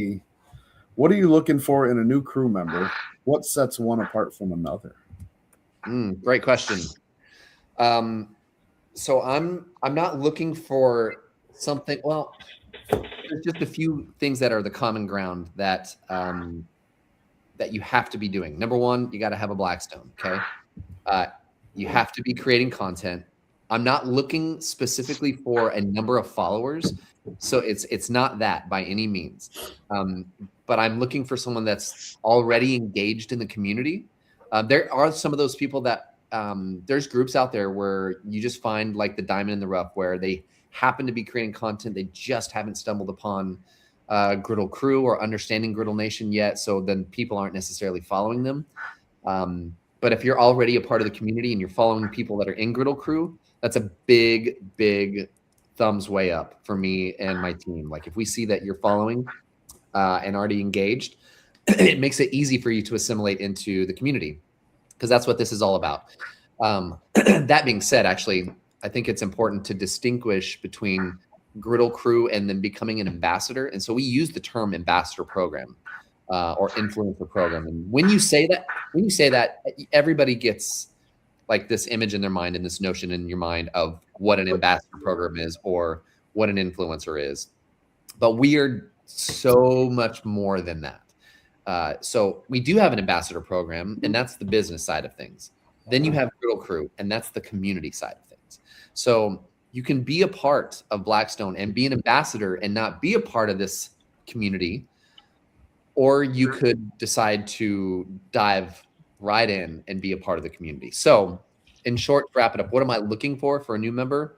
What are you looking for in a new crew member? What sets one apart from another? Great question. So I'm not looking for something. Well, there's just a few things that are the common ground that that you have to be doing. Number one, you got to have a Blackstone. Okay, you have to be creating content. I'm not looking specifically for a number of followers, so it's not that by any means. But I'm looking for someone that's already engaged in the community. There are some of those people that there's groups out there where you just find like the diamond in the rough where they happen to be creating content. They just haven't stumbled upon Griddle Crew or understanding Griddle Nation yet. So then people aren't necessarily following them. But if you're already a part of the community and you're following people that are in Griddle Crew, that's a big, big thumbs way up for me and my team. Like if we see that you're following and already engaged, it makes it easy for you to assimilate into the community because that's what this is all about. That being said, actually, I think it's important to distinguish between Griddle Crew and then becoming an ambassador. And so we use the term ambassador program or influencer program. And when you say that, everybody gets like this image in their mind and this notion in your mind of what an ambassador program is or what an influencer is. But we are so much more than that. So we do have an ambassador program, and that's the business side of things. Then you have Griddle Crew, and that's the community side of things. So you can be a part of Blackstone and be an ambassador and not be a part of this community, or you could decide to dive right in and be a part of the community. So in short, to wrap it up, what am I looking for a new member?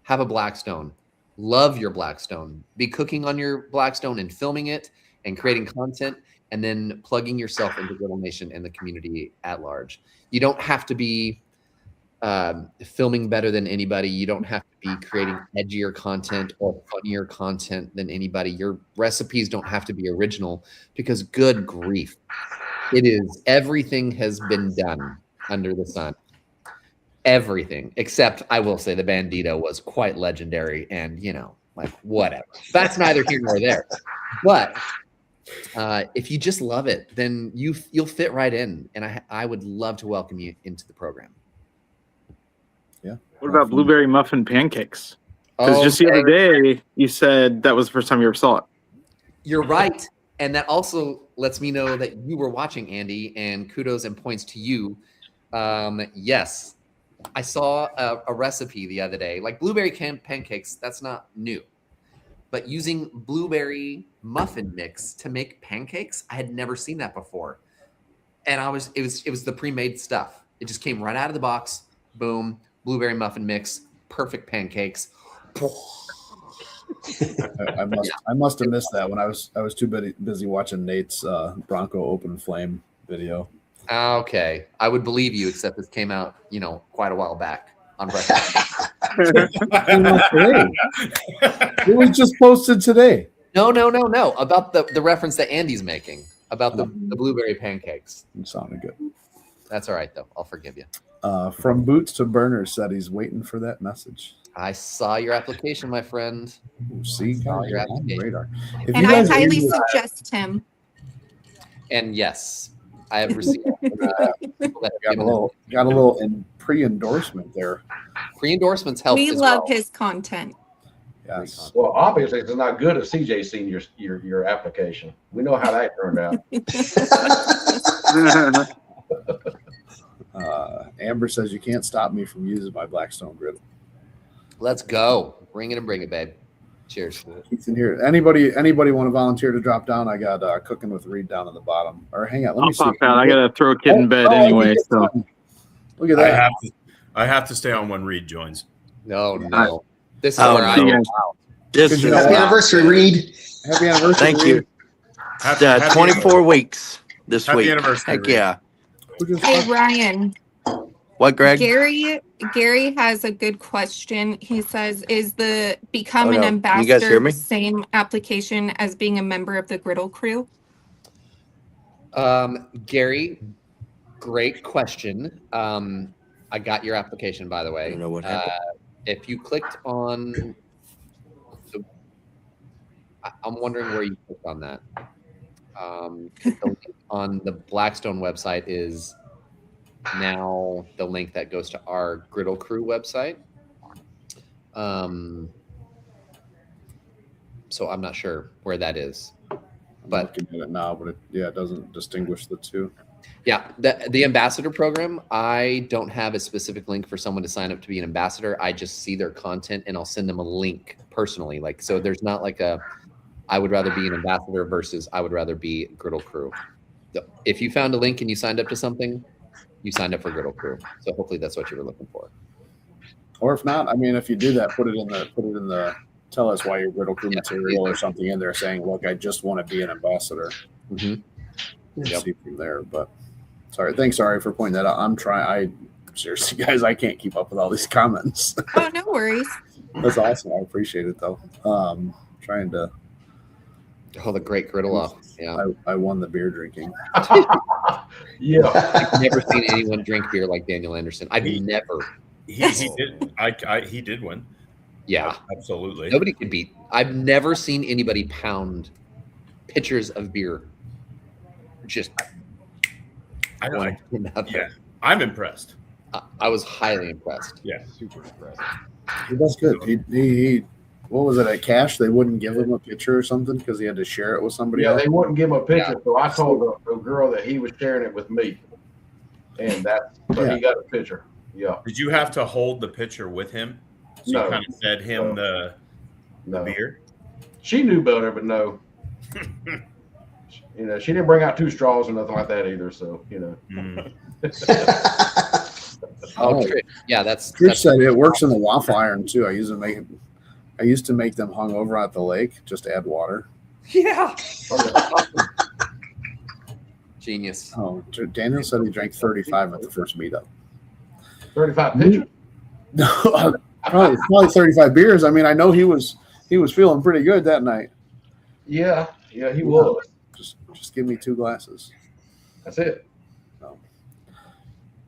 Have a Blackstone. Love your Blackstone. Be cooking on your Blackstone and filming it and creating content and then plugging yourself into Griddle Nation and the community at large. You don't have to be filming better than anybody. You don't have to be creating edgier content or funnier content than anybody. Your recipes don't have to be original because good grief, everything has been done under the sun. Everything, except I will say the Bandito was quite legendary and, like whatever. That's neither here nor there. But if you just love it, then you'll fit right in, and I would love to welcome you into the program. Yeah. What about blueberry muffin pancakes? Because just the other day you said that was the first time you ever saw it. You're right, and that also lets me know that you were watching, Andy. And kudos and points to you. Yes, I saw a recipe the other day, like blueberry pancakes. That's not new. But using blueberry muffin mix to make pancakes, I had never seen that before. And it was the pre-made stuff. It just came right out of the box. Boom, blueberry muffin mix, perfect pancakes. I must have missed that when I was too busy watching Nate's Bronco Open Flame video. Okay, I would believe you, except this came out, quite a while back on breakfast. It was just posted today. No. About the reference that Andy's making about the blueberry pancakes. It sounded good. That's all right, though. I'll forgive you. From Boots to Burners said he's waiting for that message. I saw your application, my friend. See, saw your application. Radar. And I highly suggest him. And yes, I have received. got a little pre-endorsement there. Pre-endorsements help. We love his content. Yes. Well, obviously, it's not good if CJ seen your application. We know how that turned out. Amber says you can't stop me from using my Blackstone griddle. Let's go. Bring it, babe. Cheers. He's in here. Anybody want to volunteer to drop down? I got Cooking with Reed down on the bottom. Or hang on, let me see. Pop out. I gotta throw a kid in bed anyway. So look at that. I have to stay on when Reed joins. No. This is where I am. Happy anniversary, Reed. Happy anniversary. Thank you. Happy 24 weeks this Happy week. anniversary, Heck yeah. Hey, Ryan. What, Greg? Gary has a good question. He says, is the become Oh, an no. ambassador You guys hear me? the same application as being a member of the Griddle Crew? Gary, great question. I got your application, by the way. I don't know what happened. If you clicked on, I'm wondering where you clicked on that. The link on the Blackstone website is now the link that goes to our Griddle Crew website. So I'm not sure where that is. But looking at it now, but it doesn't distinguish the two. Yeah, the ambassador program, I don't have a specific link for someone to sign up to be an ambassador. I just see their content and I'll send them a link personally. So there's not like I would rather be an ambassador versus I would rather be Griddle Crew. If you found a link and you signed up to something, you signed up for Griddle Crew. So hopefully that's what you were looking for. Or if not, I mean, if you do that, put it in the tell us why your Griddle Crew material or something in there saying, look, I just want to be an ambassador. Mm-hmm. See from there. But thanks for pointing that out. I'm trying. Seriously, guys, I can't keep up with all these comments. Oh, no worries. That's awesome. I appreciate it though. Trying to. Oh, the great griddle off. Yeah. I won the beer drinking. Yeah. I've never seen anyone drink beer like Daniel Anderson. He did. He did win. Yeah. Absolutely. Nobody could beat. I've never seen anybody pound pitchers of beer. Just. I'm impressed. I was highly impressed. Yeah. Super impressed. He does good. He what was it at Cash? They wouldn't give him a picture or something because he had to share it with somebody else. They wouldn't give him a picture, so I told the girl that he was sharing it with me, and he got a picture. Yeah. Did you have to hold the picture with him? So you kind of fed him the beer? She knew better, but no. She didn't bring out 2 straws or nothing like that either. So Yeah, that's. Trish said it works in the waffle iron too. I used to make them hung over at the lake. Just add water. Yeah. Genius. Oh, Daniel said he drank 35 at the first meetup. 35 pitchers? No, probably 35 beers. I mean, I know he was feeling pretty good that night. Yeah, he was. Just give me 2 glasses. That's it. So.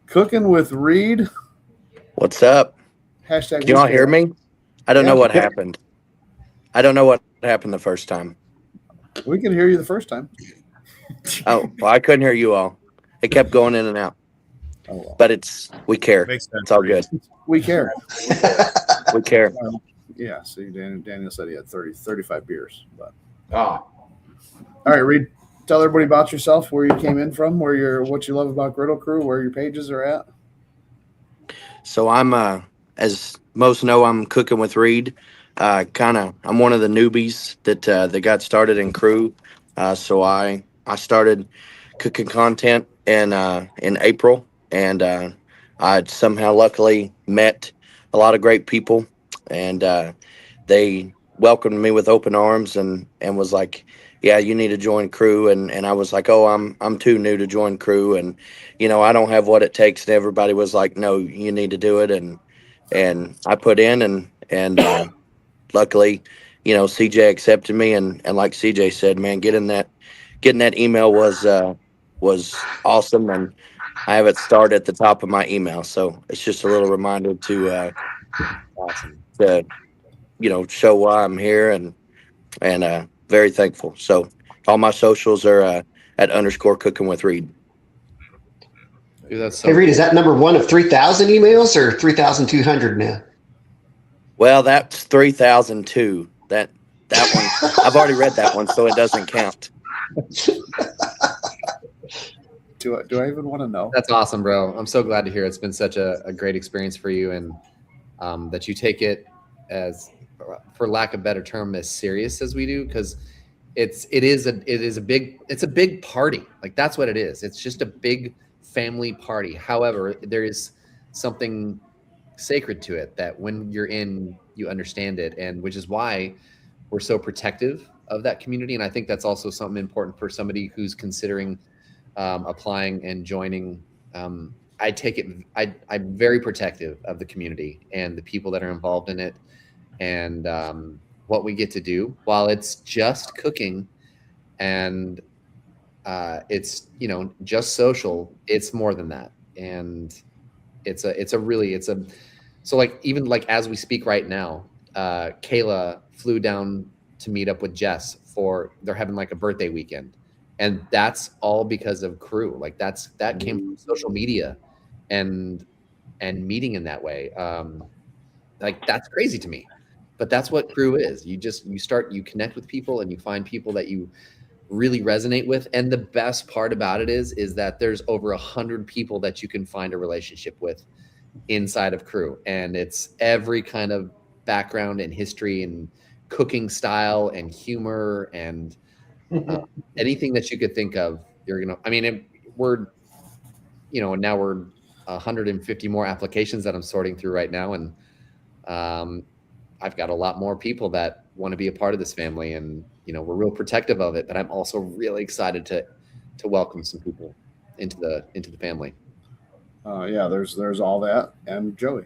Cooking with Reed. What's up? Hashtag. Can you all hear me? I don't know what happened. I don't know what happened the first time. We can hear you the first time. Oh, well, I couldn't hear you all. It kept going in and out. Oh, well. But we care. Makes sense It's all for you. good. We care. We care. Yeah, see, Daniel said he had 35 beers. But Ah, all right, Reed, tell everybody about yourself, where you came in from, what you love about Griddle Crew, where your pages are at. So I'm, as most know, I'm cooking with Reed. I'm one of the newbies that got started in Crew. So I started cooking content in April, and I somehow luckily met a lot of great people, and they welcomed me with open arms and was like, yeah, you need to join Crew. And I was like, oh, I'm too new to join Crew, and I don't have what it takes. And everybody was like, no, you need to do it. And I put in, and luckily, CJ accepted me, and like CJ said, man, getting that email was awesome, and I have it starred at the top of my email. So it's just a little reminder to show why I'm here, and very thankful. So all my socials are at _cooking with Reed. Dude, that's Hey, Reed, is that number one of 3,000 emails or 3,200 now? Well, that's 3002. That one I've already read that one, so it doesn't count. Do I even want to know? That's awesome, bro. I'm so glad to hear it's been such a great experience for you, and that you take it as, for lack of a better term, as serious as we do, because it is a big party. Like, that's what it is. It's just a big family party. However, there is something sacred to it that when you're in, you understand it, and which is why we're so protective of that community. And I think that's also something important for somebody who's considering applying and joining. I'm very protective of the community and the people that are involved in it, and what we get to do. While it's just cooking and it's just social, it's more than that. And so like, even like as we speak right now, Kayla flew down to meet up with Jess they're having like a birthday weekend, and that's all because of Crew. Like that came from social media and meeting in that way. Like, that's crazy to me, but that's what Crew is. You connect with people, and you find people that you really resonate with. And the best part about it is that there's over 100 people that you can find a relationship with inside of Crew, and it's every kind of background and history and cooking style and humor and anything that you could think of. We're now we're 150 more applications that I'm sorting through right now, and I've got a lot more people that want to be a part of this family, and we're real protective of it, but I'm also really excited to welcome some people into the family. Yeah, there's all that, and Joey.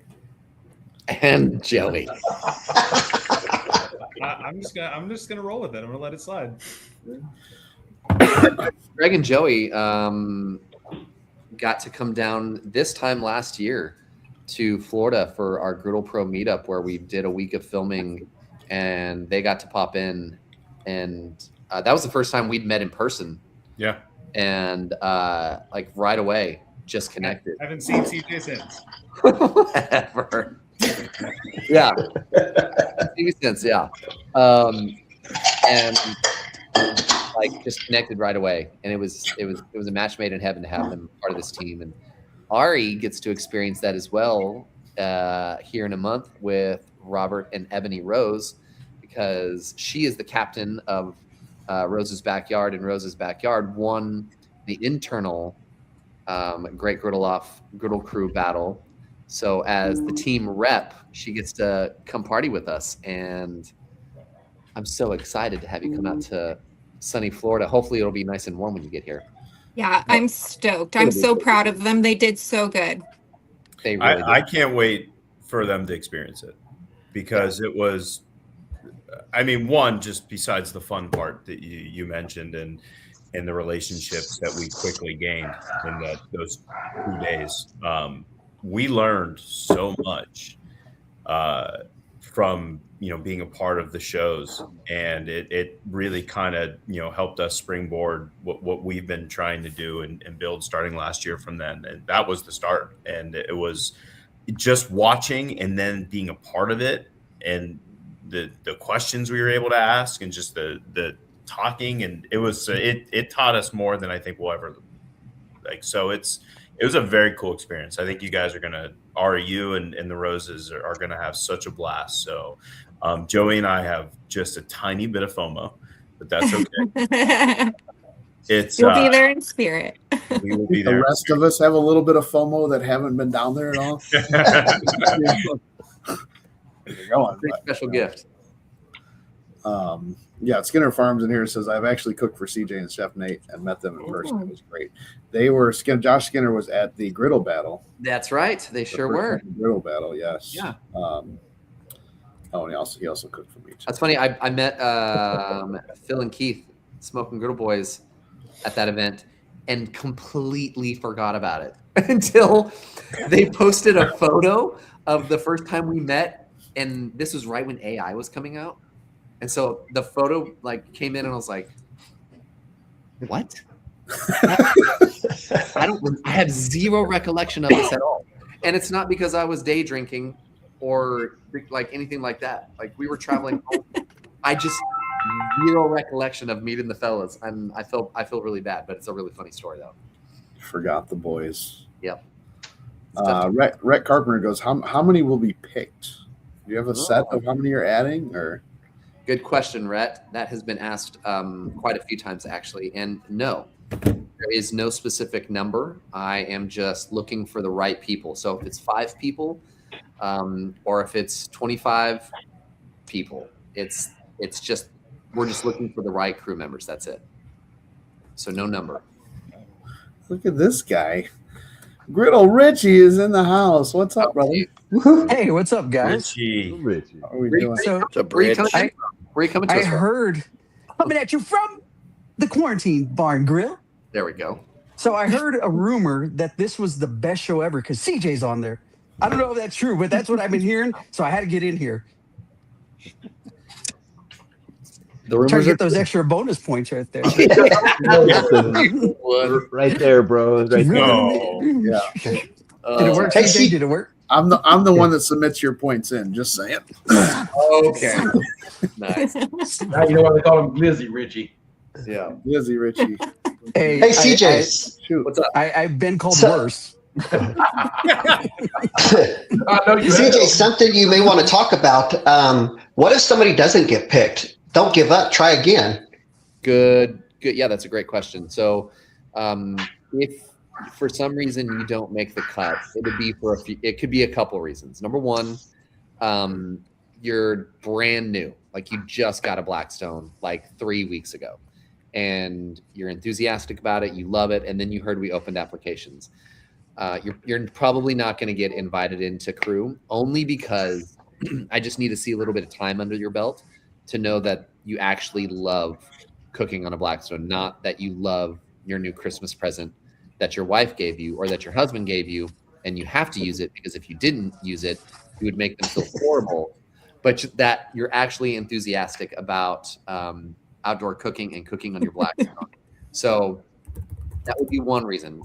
And Joey. I'm just gonna roll with it. I'm gonna let it slide. Greg and Joey got to come down this time last year to Florida for our Griddle Pro meetup, where we did a week of filming, and they got to pop in, and that was the first time we'd met in person. Yeah. And like right away, just connected. I haven't seen CJ since. Ever. Yeah. Maybe since, yeah. And like just connected right away. And it was a match made in heaven to have them part of this team. And Ari gets to experience that as well here in a month with Robert and Ebony Rose, because she is the captain of Rose's Backyard, and Rose's Backyard won the internal Great Griddle Crew battle. So as the team rep, she gets to come party with us, and I'm so excited to have you come out to sunny Florida. Hopefully it'll be nice and warm when you get here. Yeah, I'm stoked. I'm so proud of them. They did so good. They really did. I can't wait for them to experience it, because it was, one, just besides the fun part that you mentioned and the relationships that we quickly gained in those 2 days. We learned so much from being a part of the shows, and it really kind of helped us springboard what we've been trying to do and build starting last year from then. And that was the start, and it was just watching and then being a part of it, and the questions we were able to ask, and just the talking, and it taught us more than I think we'll ever like. So it was a very cool experience. I think you guys are gonna, you and the Roses are gonna have such a blast. So Joey and I have just a tiny bit of FOMO, but that's okay. You'll be there in spirit. We will be there. The rest of us have a little bit of FOMO that haven't been down there at all. Special gift. Yeah, Skinner Farms in here says I've actually cooked for CJ and Chef Nate and met them in person. It was great. They were Josh Skinner was at the Griddle Battle. That's right. They sure were. Griddle Battle, yes. Yeah. And he also cooked for me too. That's funny. I met Phil and Keith, Smoking Griddle Boys, at that event, and completely forgot about it until they posted a photo of the first time we met, and this was right when AI was coming out. And so the photo came in, and I was like, "What?" I have zero recollection of this at all, and it's not because I was day drinking or anything like that. We were traveling home. I just zero recollection of meeting the fellas, and I feel really bad, but it's a really funny story though. Forgot the boys. Yep. Rhett Carpenter goes, how many will be picked? Do you have a set of how many you're adding, or? Good question, Rhett. That has been asked quite a few times, actually. And no, there is no specific number. I am just looking for the right people. So if it's 5 people, or if it's 25 people, it's just, we're just looking for the right crew members. That's it. So no number. Look at this guy. Griddle Richie is in the house. What's up, brother? Hey, what's up, guys? Richie. How are we doing? So, where are you coming to I us from? heard coming at you from the Quarantine Bar and Grill. There we go. So I heard a rumor that this was the best show ever because CJ's on there. I don't know if that's true, but that's what I've been hearing. So I had to get in here. The rumors Trying to are get those extra bonus points right there. Right there, bro. Right there. Yeah. Did it work? CJ? Did it work? I'm the one that submits your points in. Just saying. Okay. Nice. Now you know why they call him Glizzy Richie. Yeah. Glizzy Richie. Hey, CJ. Shoot. What's up? I've been called worse. CJ, something you may want to talk about. What if somebody doesn't get picked? Don't give up. Try again. Good. Yeah, that's a great question. So, if for some reason you don't make the cut, it would be for it could be a couple reasons. Number one, you're brand new, you just got a Blackstone 3 weeks ago, and you're enthusiastic about it, you love it, and then you heard we opened applications. You're probably not going to get invited into crew, only because I just need to see a little bit of time under your belt to know that you actually love cooking on a Blackstone, not that you love your new Christmas present that your wife gave you or that your husband gave you, and you have to use it because if you didn't use it, you would make them feel horrible. But that you're actually enthusiastic about outdoor cooking and cooking on your Blackstone. So that would be one reason.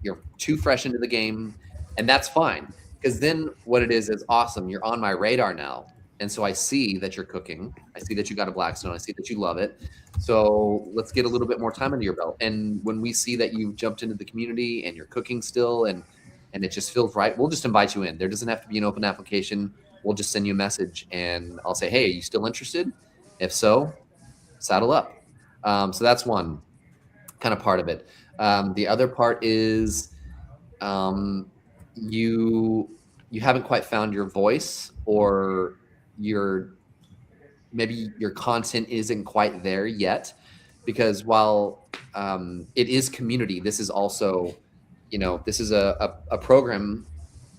You're too fresh into the game, and that's fine, because then what it is awesome. You're on my radar now. And so I see that you're cooking. I see that you got a Blackstone. I see that you love it. So let's get a little bit more time under your belt. And when we see that you've jumped into the community and you're cooking still and it just feels right, we'll just invite you in. There doesn't have to be an open application. We'll just send you a message and I'll say, hey, are you still interested? If so, saddle up. So that's one kind of part of it. The other part is you haven't quite found your voice, or maybe your content isn't quite there yet, because while it is community, this is also, this is a program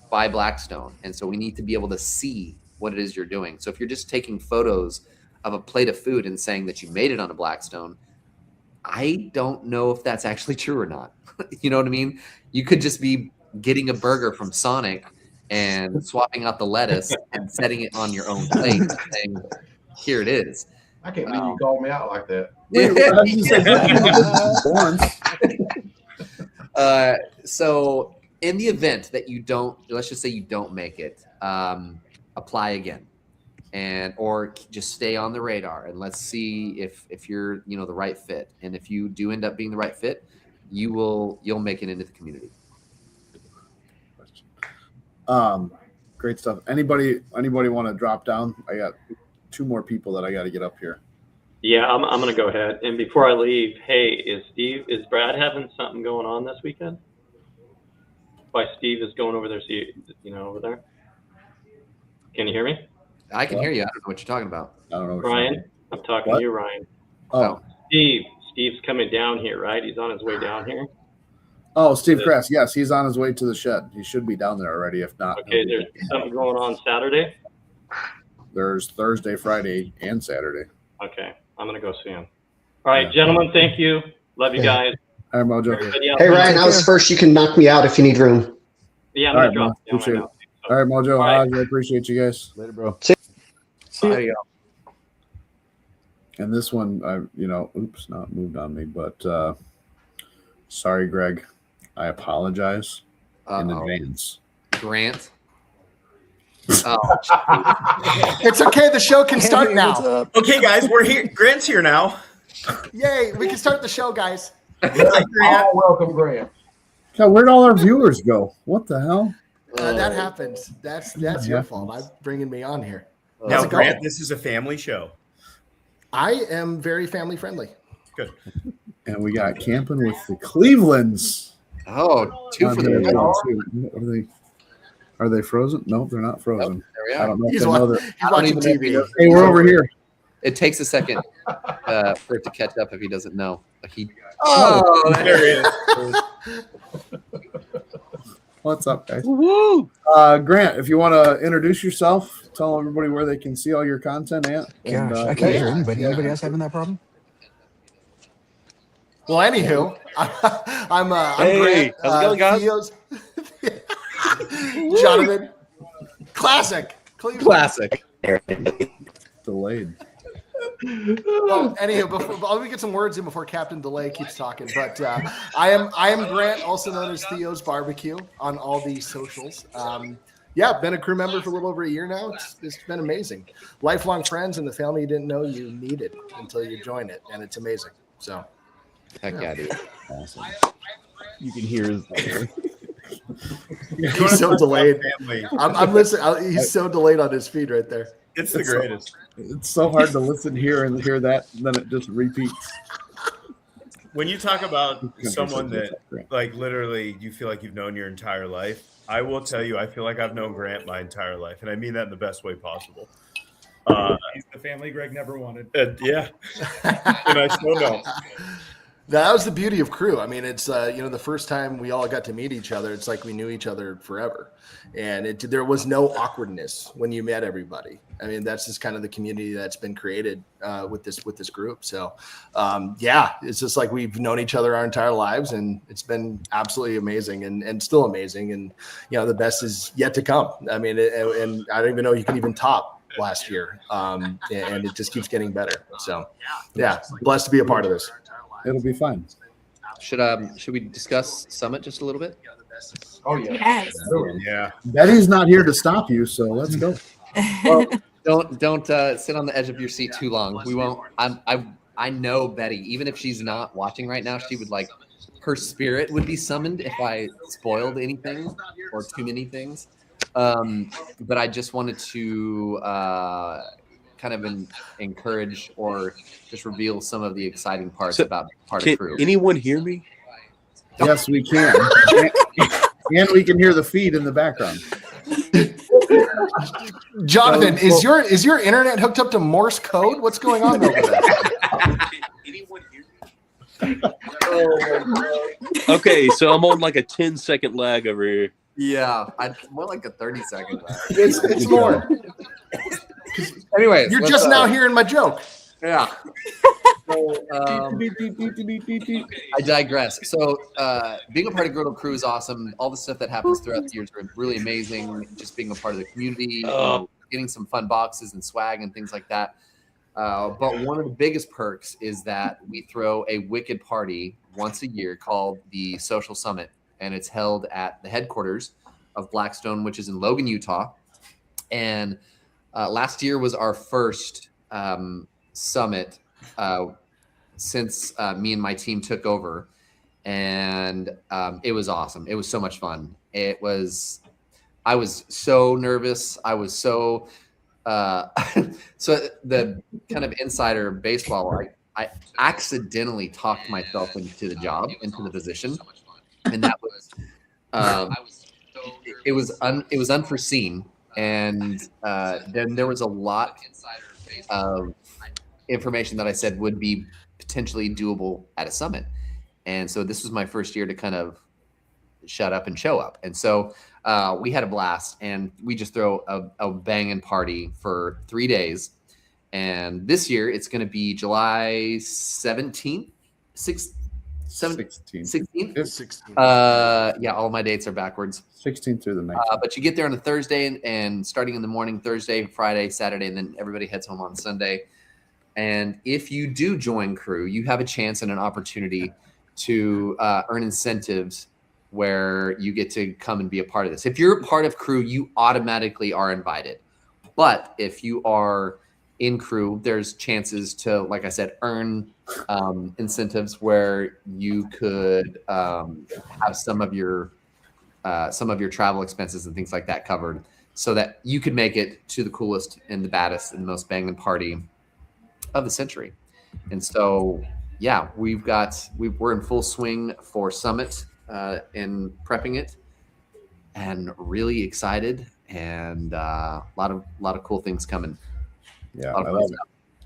by Blackstone. And so we need to be able to see what it is you're doing. So if you're just taking photos of a plate of food and saying that you made it on a Blackstone, I don't know if that's actually true or not. You know what I mean? You could just be getting a burger from Sonic and swapping out the lettuce and setting it on your own plate and saying, here it is. I can't believe you called me out like that. So in the event that you don't, let's just say you don't make it, apply again, or just stay on the radar, and let's see if you're the right fit. And if you do end up being the right fit, you'll make it into the community. Great stuff. Anybody want to drop down? I got 2 more people that I got to get up here. Yeah, I'm going to go ahead. And before I leave, hey, is Brad having something going on this weekend? Why Steve is going over there, over there? Can you hear me? I can hear you. I don't know what you're talking about. I don't know. Ryan, I'm talking to you, Ryan. Oh. Steve's coming down here, right? He's on his way down here. Oh, Steve Kress. Yes, he's on his way to the shed. He should be down there already. If not, okay. There's something going on Saturday. There's Thursday, Friday, and Saturday. Okay, I'm gonna go see him. All right, gentlemen. Thank you. Love you guys. All right, Mojo. Hey, Ryan, I was first. You can knock me out if you need room. Yeah, I'm All gonna right, drop Mo. down right now. All right, Mojo. All right. I appreciate you guys. Later, bro. There you go. And this one, oops, not moved on me, but sorry, Greg. I apologize in advance. Grant. It's okay. The show can start now. Okay, guys, we're here. Grant's here now. Yay. We can start the show, guys. Oh, welcome, Grant. God, where'd all our viewers go? What the hell? That happens. That's your fault. I'm bringing me on here. Now, Grant, this is a family show. I am very family friendly. Good. And we got camping with the Clevelands. Oh, 2 for the Are they frozen? No, they're not frozen. There we are. I don't know. He's if they know watching that. TV. Hey, we're over here. It takes a second for it to catch up if he doesn't know. There he is. What's up, guys? Woo! Grant, if you want to introduce yourself, tell everybody where they can see all your content at. Gosh, I can't hear anybody. Anybody else having that problem? Well, anywho, I'm Hey, Grant, how's it going, guys? Theo's Jonathan. Classic. Cleveland. Classic. Delayed. Well, anywho, let me get some words in before Captain Delay keeps talking. But I am Grant, also known as Theo's Barbecue on all these socials. Been a crew member for a little over a year now. It's been amazing. Lifelong friends and the family you didn't know you needed until you join it, and it's amazing. So, heck yeah, dude. Awesome. You can hear his. He's so delayed. I'm listening. He's so delayed on his feed right there. It's the greatest. It's so hard to listen here and hear that, and then it just repeats. When you talk about someone that, like, literally you feel like you've known your entire life, I will tell you, I feel like I've known Grant my entire life, and I mean that in the best way possible. He's the family Greg never wanted. Yeah, and I still don't. That was the beauty of crew. I mean, it's the first time we all got to meet each other, it's like we knew each other forever, and there was no awkwardness when you met everybody. I mean, that's just kind of the community that's been created with this group. So, it's just like we've known each other our entire lives, and it's been absolutely amazing and still amazing. And the best is yet to come. I mean, and I don't even know you can even top last year, and it just keeps getting better. So, blessed to be a part of this. It'll be fun. Should we discuss Summit just a little bit? Oh yeah. Yes. Yeah. Betty's not here to stop you, so let's go. Well, don't sit on the edge of your seat too long. We won't. I know Betty. Even if she's not watching right now, she would her spirit would be summoned if I spoiled anything or too many things. But I just wanted to kind of encourage or just reveal some of the exciting parts about part of crew. Can anyone hear me? Yes, we can. And we can hear the feed in the background. Jonathan, is your internet hooked up to Morse code? What's going on over there? Okay, so I'm on like a 10-second lag over here. Yeah, more like a 30-second lag. It's more. Anyways, you're just now hearing my joke. Yeah. I digress. So being a part of Griddle Crew is awesome. All the stuff that happens throughout the years are really amazing. Just being a part of the community, getting some fun boxes and swag and things like that. But one of the biggest perks is that we throw a wicked party once a year called the Social Summit, and it's held at the headquarters of Blackstone, which is in Logan, Utah. And last year was our first summit since me and my team took over, and it was awesome. It was so much fun. I was so nervous. I was so so the kind of insider baseball, I accidentally talked myself into the job, into the position, and that was it was unforeseen. And then there was a lot of information that I said would be potentially doable at a summit. And so this was my first year to kind of shut up and show up. And so we had a blast, and we just throw a banging party for 3 days. And this year it's going to be July 17th, 16th. Yeah, all my dates are backwards. 16th through the 19th. But you get there on a Thursday, and starting in the morning, Thursday, Friday, Saturday, and then everybody heads home on Sunday. And if you do join Crew, you have a chance and an opportunity to earn incentives where you get to come and be a part of this. If you're a part of Crew, you automatically are invited. But if you are in Crew, there's chances to, like I said, earn incentives where you could have some of your travel expenses and things like that covered, so that you could make it to the coolest and the baddest and the most banging party of the century. And so, yeah, we're in full swing for Summit and prepping it, and really excited, and a lot of cool things coming. Yeah, I love it.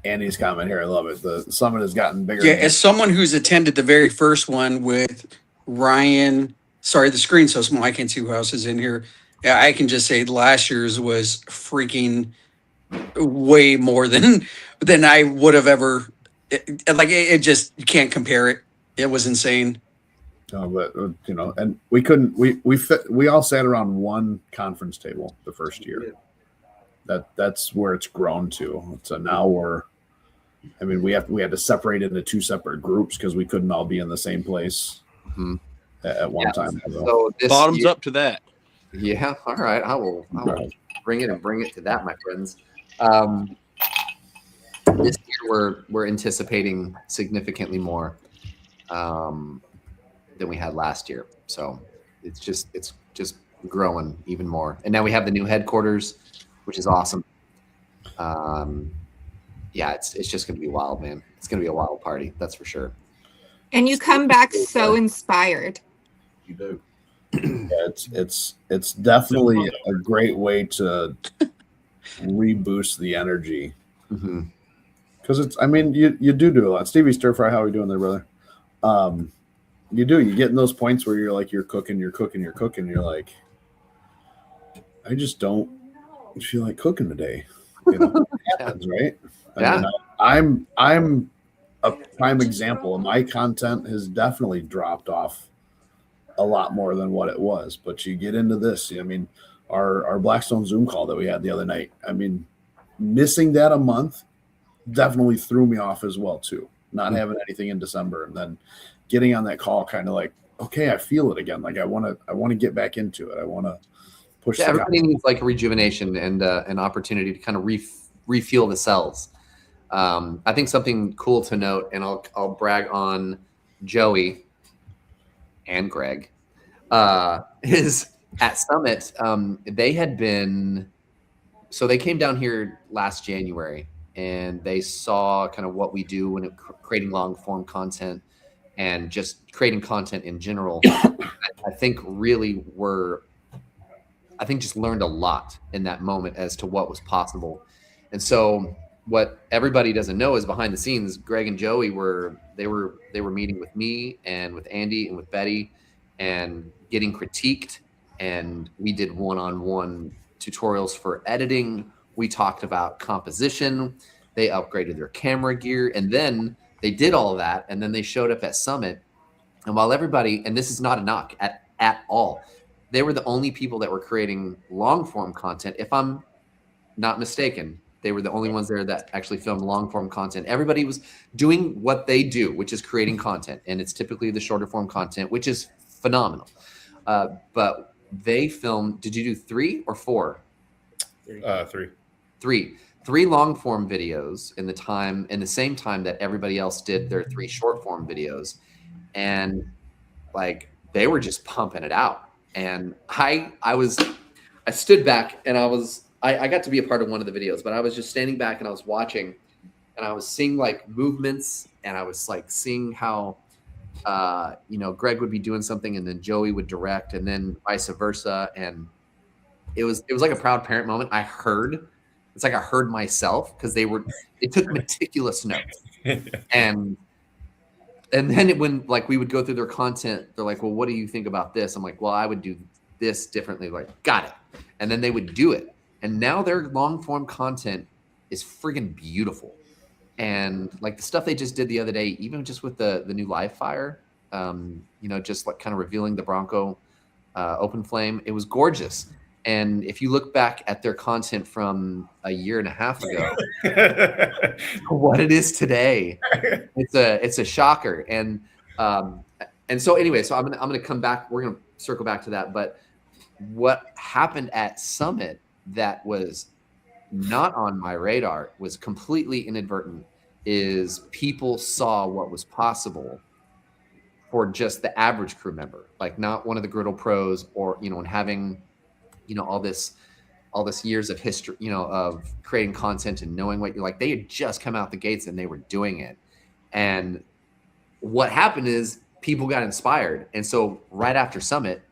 Andy's comment here, I love it. The summit has gotten bigger. Yeah, as someone who's attended the very first one with Ryan, sorry, the screen's so small I can't see who else is in here. Yeah, I can just say last year's was freaking way more than I would have ever. It just, you can't compare it. It was insane. No, but and we couldn't. We all sat around one conference table the first year. That's where it's grown to. So now we had to separate into two separate groups because we couldn't all be in the same place at one time. So this Bottoms year, up to that. Yeah. All right. I will bring it to that, my friends. This year we're anticipating significantly more than we had last year. So it's just growing even more. And now we have the new headquarters, which is awesome. Yeah, it's just going to be wild, man. It's going to be a wild party, that's for sure. And you come back so inspired. You do. Yeah, it's definitely a great way to reboost the energy. Because you do a lot. Stevie Stir Fry, how are we doing there, brother? You get in those points where you're cooking, you're like, I just don't feel like cooking today. It happens, right? Yeah. I'm a prime example. My content has definitely dropped off a lot more than what it was. But you get into this. Our Blackstone Zoom call that we had the other night. Missing that a month definitely threw me off as well too. Not having anything in December, and then getting on that call, kind of like, okay, I feel it again. Like I want to get back into it. I want to push. Yeah, everybody needs like a rejuvenation and an opportunity to kind of refuel the cells. I think something cool to note, and I'll brag on Joey and Greg, is at Summit. They came down here last January, and they saw kind of what we do when creating long form content and just creating content in general. I think just learned a lot in that moment as to what was possible. And so what everybody doesn't know is behind the scenes, Greg and Joey were meeting with me and with Andy and with Betty and getting critiqued. And we did one-on-one tutorials for editing. We talked about composition. They upgraded their camera gear. And then they did all of that, and then they showed up at Summit. And while everybody, and this is not a knock at all, they were the only people that were creating long form content. If I'm not mistaken, they were the only ones there that actually filmed long form content. Everybody was doing what they do, which is creating content. And it's typically the shorter form content, which is phenomenal. But they filmed, did you do 3 or 4? 3. 3 long form videos in the same time that everybody else did their 3 short form videos. And like, they were just pumping it out. And I stood back and I got to be a part of one of the videos, but I was just standing back and I was watching, and I was seeing like movements, and I was like seeing how, Greg would be doing something and then Joey would direct, and then vice versa. And it was like a proud parent moment. It's like I heard myself, because they took meticulous notes. And then when like we would go through their content, they're like, well, what do you think about this? I'm like, well, I would do this differently. Like, got it. And then they would do it. And now their long form content is friggin' beautiful. And like the stuff they just did the other day, even just with the new live fire, just like kind of revealing the Bronco open flame, it was gorgeous. And if you look back at their content from a year and a half ago, what it is today, it's a shocker. And so anyway, so I'm gonna come back. We're gonna circle back to that. But what happened at Summit that was not on my radar, was completely inadvertent, is people saw what was possible for just the average crew member, like not one of the Griddle pros, or and having all this years of history, of creating content and knowing what you're like. They had just come out the gates and they were doing it. And what happened is people got inspired. And so right after Summit,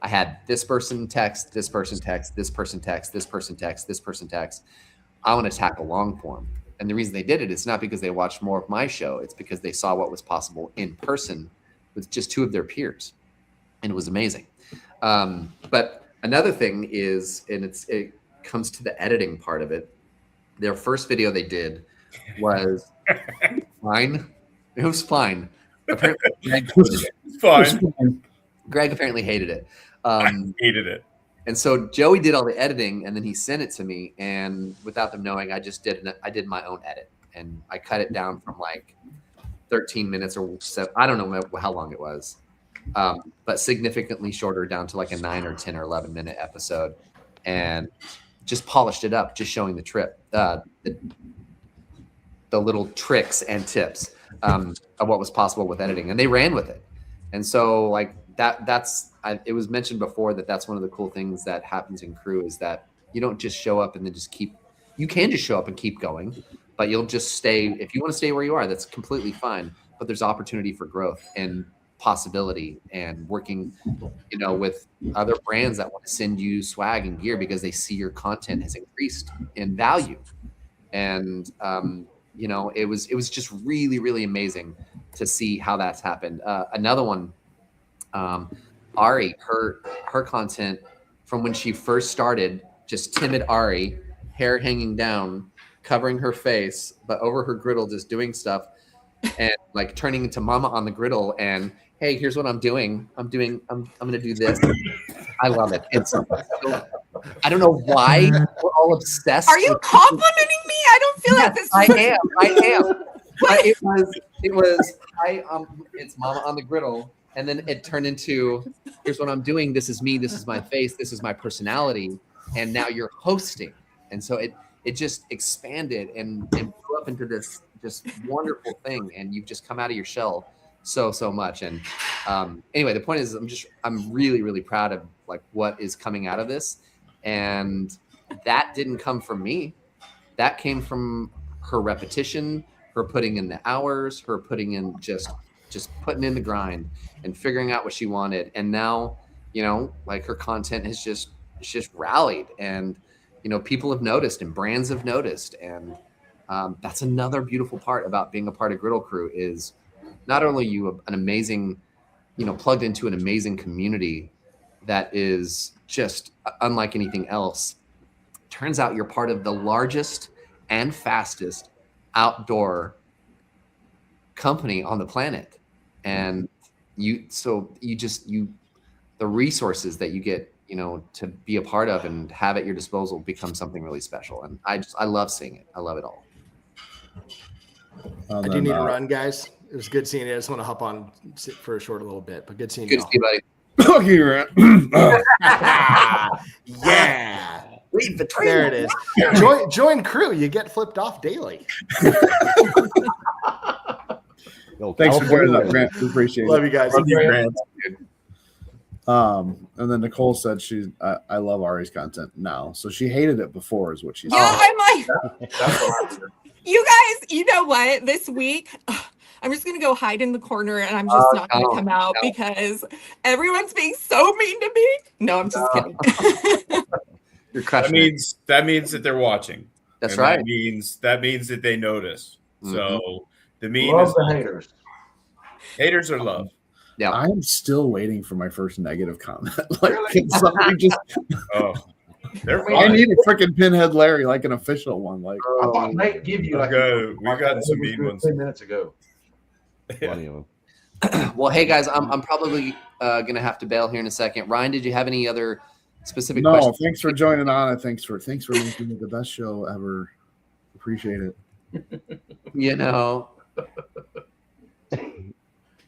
I had this person text, this person text, this person text, this person text, this person text. I want to tackle long form. And the reason they did it is not because they watched more of my show. It's because they saw what was possible in person with just 2 of their peers. And it was amazing. But another thing is, and it comes to the editing part of it. Their first video they did was fine. It was fine. Apparently, Greg apparently hated it. I hated it. And so Joey did all the editing, and then he sent it to me. And without them knowing, I did my own edit, and I cut it down from like 13 minutes or 7. I don't know how long it was. But significantly shorter, down to like a 9 or 10 or 11 minute episode, and just polished it up, just showing the little tricks and tips of what was possible with editing, and they ran with it. And so like it was mentioned before that's one of the cool things that happens in crew, is that you don't just show up and then you can just show up and keep going, but you'll just stay. If you want to stay where you are, that's completely fine, but there's opportunity for growth and possibility, and working with other brands that want to send you swag and gear because they see your content has increased in value. And it was just really, really amazing to see how that's happened. Another one, Ari, her content from when she first started, just timid Ari, hair hanging down, covering her face, but over her griddle just doing stuff, and like turning into Mama on the Griddle, and hey, here's what I'm doing. I'm gonna do this. I love it. I don't know why we're all obsessed. Are you complimenting me? I don't feel like this. I am. But it was it's Mama on the Griddle, and then it turned into, here's what I'm doing. This is me. This is my face. This is my personality. And now you're hosting, and so it just expanded and grew up into this just wonderful thing. And you've just come out of your shell so much. And anyway, the point is, I'm really, really proud of like what is coming out of this. And that didn't come from me. That came from her repetition, her putting in the hours, her putting in just putting in the grind and figuring out what she wanted. And now, like her content has just rallied, and people have noticed and brands have noticed. And that's another beautiful part about being a part of Griddle Crew, is not only you an amazing, plugged into an amazing community that is just unlike anything else. Turns out you're part of the largest and fastest outdoor company on the planet, and the resources that you get, to be a part of and have at your disposal becomes something really special. And I love seeing it. I love it all. I do need to run, guys. It was good seeing you. I just want to hop on for a short little bit, but good seeing you. Good to see you, buddy. Fuck you, Grant. Yeah. There it is. Join crew. You get flipped off daily. Thanks for joining us, Grant. We appreciate it. Love you guys. Love you, Grant. And then Nicole said I love Ari's content now. So she hated it before, is what she said. Yeah, I'm like, you guys, you know what? This week, I'm just going to go hide in the corner and I'm just not going to come out because everyone's being so mean to me. No, I'm just kidding. You're crushing that means that they're watching. That's and right. That means that they notice. So the mean Love is the haters. Haters are love. Yeah. I'm still waiting for my first negative comment. Like, can somebody just they're I fine. need a freaking Pinhead Larry, like an official one. Like I thought Nate give you like we've gotten some mean ones 10 minutes ago. Well, hey guys, I'm probably gonna have to bail here in a second. Ryan, did you have any other specific no, questions? thanks for joining on. Thanks for making it the best show ever. Appreciate it.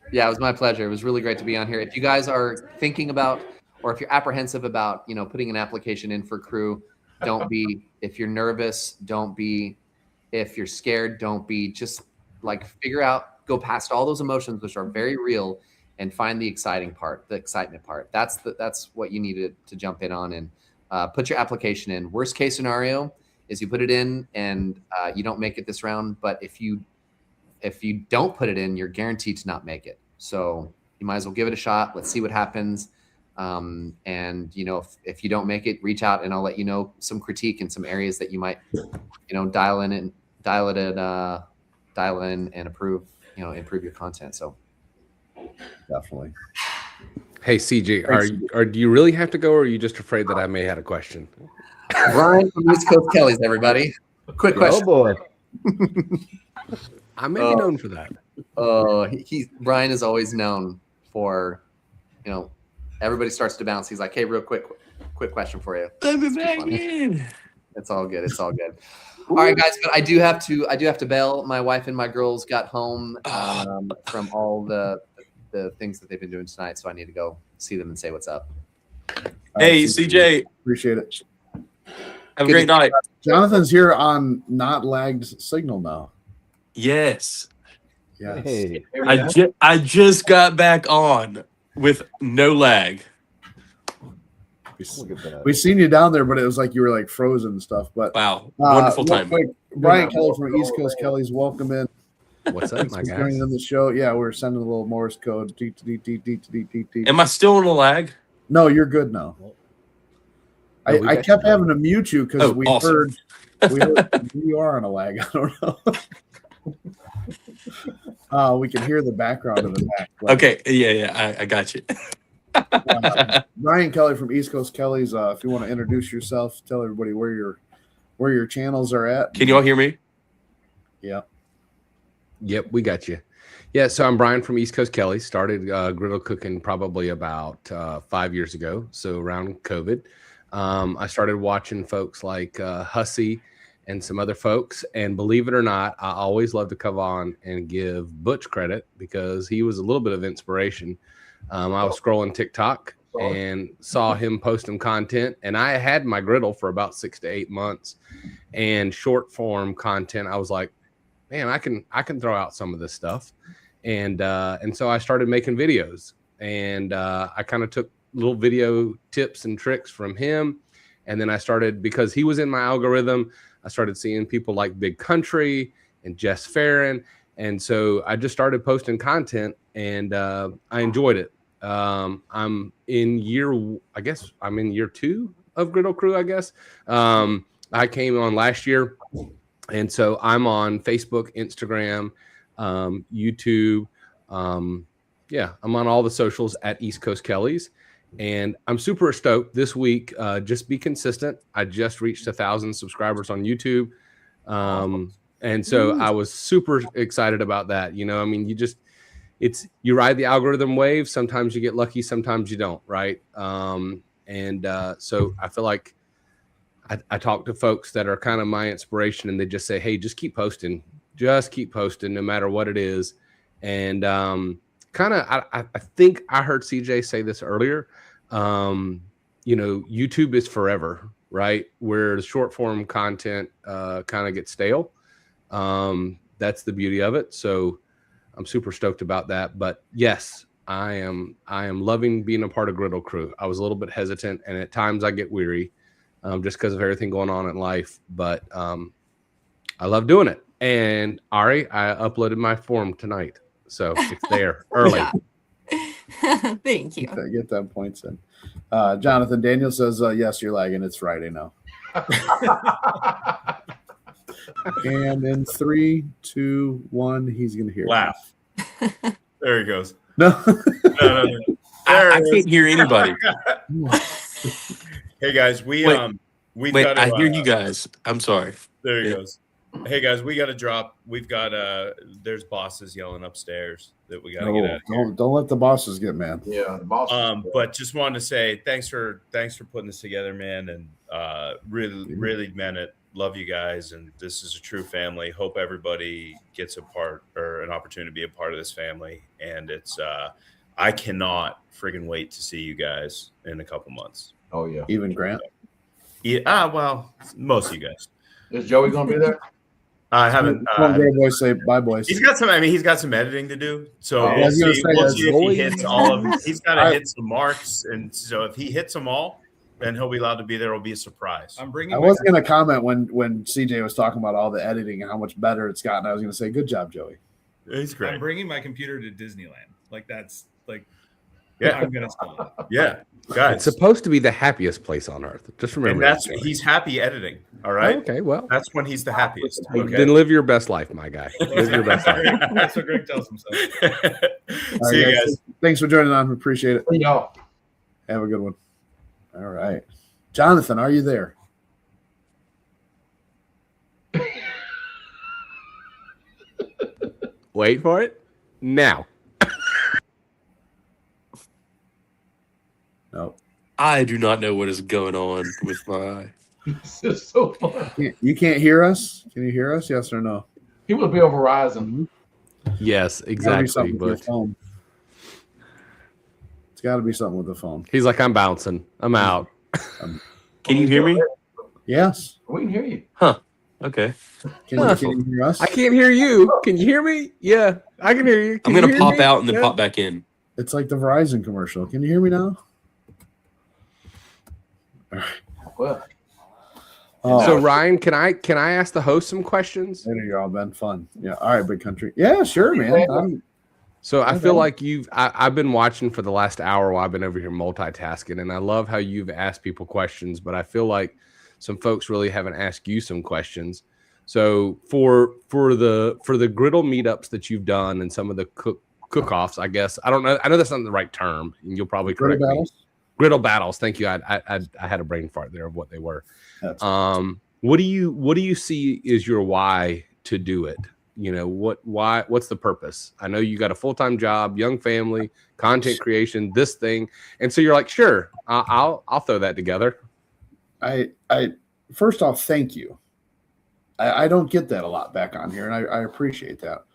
Yeah, it was my pleasure. It was really great to be on here. If you guys are thinking about, or if you're apprehensive about, putting an application in for crew, don't be. If you're nervous, don't be. If you're scared, don't be. Just figure out, go past all those emotions, which are very real, and find the excitement part. That's what you needed to jump in on and put your application in. Worst case scenario is you put it in and you don't make it this round. But if you don't put it in, you're guaranteed to not make it. So you might as well give it a shot. Let's see what happens. And if you don't make it, reach out and I'll let you know some critique in some areas that you might, dial in and improve your content. So definitely. Hey CJ, do you really have to go, or are you just afraid that I may have a question? Ryan from East Coast Kelly's, everybody. Quick question. Oh boy. I may be known for that. Brian is always known for, everybody starts to bounce. He's like, hey, real quick question for you. Let me back in. It's all good. It's all good. All right, guys, but I do have to bail. My wife and my girls got home from all the things that they've been doing tonight, so I need to go see them and say what's up. Hey, CJ. Appreciate it. Have a great night. Jonathan's here on not lagged signal now. Yes. Yes. Hey. I just got back on with no lag. Look at that. We seen you down there, but it was like you were like frozen and stuff. But wow, wonderful time. Brian Kelly from East Coast Kelly's, welcome in. What's up, my guys? Joining on the show. Yeah, we're sending a little Morse code. Am I still on a lag? No, you're good now. I kept having to mute you because we heard you are on a lag. I don't know. We can hear the background of the back. Okay, yeah, I got you. Brian Kelly from East Coast Kelly's. If you want to introduce yourself, tell everybody where your channels are at. Can you all hear me? Yeah. Yep, we got you. Yeah, so I'm Brian from East Coast Kelly. Started griddle cooking probably about 5 years ago, so around COVID. I started watching folks like Hussey and some other folks, and believe it or not, I always love to come on and give Butch credit because he was a little bit of inspiration. I was scrolling TikTok and saw him posting content, and I had my griddle for about 6 to 8 months, and short form content. I was like, man, I can throw out some of this stuff, and so I started making videos, and I kind of took little video tips and tricks from him, and then I started, because he was in my algorithm, I started seeing people like Big Country and Jess Farron, and so I just started posting content, and I enjoyed it. I'm in year 2 of Griddle Crew, I guess. I came on last year, and so I'm on Facebook, Instagram, YouTube. I'm on all the socials at East Coast Kelly's, and I'm super stoked this week. Just be consistent. I just reached 1,000 subscribers on YouTube. And so I was super excited about that. You know, I mean, you ride the algorithm wave. Sometimes you get lucky, sometimes you don't, right? So I feel like I talk to folks that are kind of my inspiration, and they just say, hey, just keep posting, no matter what it is. And I think I heard CJ say this earlier. You know, YouTube is forever, right? Where the short form content kind of gets stale. That's the beauty of it. So I'm super stoked about that. But yes, I am loving being a part of Griddle Crew. I was a little bit hesitant, and at times I get weary just because of everything going on in life. But I love doing it. And Ari, I uploaded my form tonight, so it's there early. Thank you. Get them points in. Jonathan Daniel says, yes, you're lagging. It's Friday now. And in 3, 2, 1, he's going to hear. Laugh. There he goes. No. No. I can't hear anybody. Hey guys, we've Wait, got to, I hear you guys. I'm sorry. There he goes. Hey guys, we got to drop. We've got there's bosses yelling upstairs that we got to get out of here. Don't let the bosses get mad. Yeah, the bosses. But just wanted to say thanks for putting this together, man, and really meant it. Love you guys, and this is a true family. Hope everybody gets a part or an opportunity to be a part of this family. And it's I cannot friggin' wait to see you guys in a couple months. Oh yeah, even Grant. Yeah, well, most of you guys. Is Joey going to be there? I haven't. Boys, say bye, boys. He's got some. I mean, he's got some editing to do. So I we'll was gonna see, say, we'll as see if he always- hits all of them. He's got to hit some marks, and so if he hits them all, then he'll be allowed to be there. It'll be a surprise. I'm bringing. I was going to comment when CJ was talking about all the editing and how much better it's gotten. I was going to say, good job, Joey. He's great. I'm bringing my computer to Disneyland. Like that's like. Yeah. I'm gonna spoil it. Yeah, guys. It's supposed to be the happiest place on earth. Just remember. And that's that. he's happy editing. All right. Okay, well, that's when he's the happiest. Okay. Then live your best life, my guy. Live your best life. That's what Greg tells himself. See you guys. Thanks for joining on. We appreciate it. See y'all. Have a good one. All right. Jonathan, are you there? Wait for it. Now. No. I do not know what is going on with my. This is so fun. You can't hear us? Can you hear us? Yes or no? He would be over Verizon. Yes, Gotta be exactly. something with your But phone. It's got to be something with the phone. he's like, I'm bouncing. I'm out. Can you hear me? Yes. We can hear you. Huh. Okay. Can you hear us? I can't hear you. Can you hear me? Yeah, I can hear you. I'm Can you gonna hear pop me? out and then Yeah. pop back in. It's like the Verizon commercial. Can you hear me now? Well, So Ryan, can I ask the host some questions? There you go, Ben. Fun. Yeah. All right, big country. Yeah, sure, man. So I feel like I've been watching for the last hour while I've been over here multitasking, and I love how you've asked people questions, but I feel like some folks really haven't asked you some questions. So for the griddle meetups that you've done and some of the cook-offs, I guess, I don't know. I know that's not the right term, and you'll probably correct me. Griddle battles. Thank you. I had a brain fart there of what they were. What do you see is your why to do it? You know, what's the purpose? I know you got a full-time job, young family, content creation, this thing. And so you're like, sure, I'll throw that together. I first off, thank you. I don't get that a lot back on here, and I appreciate that.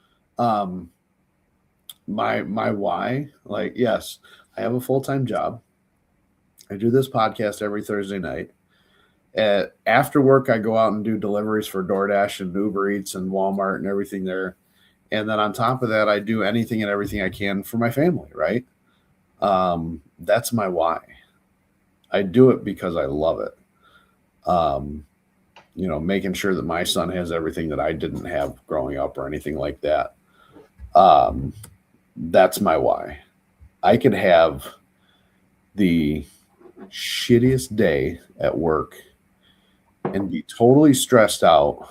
My why, like, yes, I have a full-time job. I do this podcast every Thursday night. After work, I go out and do deliveries for DoorDash and Uber Eats and Walmart and everything there. And then on top of that, I do anything and everything I can for my family, right? That's my why. I do it because I love it. You know, making sure that my son has everything that I didn't have growing up or anything like that. That's my why. I could have the shittiest day at work and be totally stressed out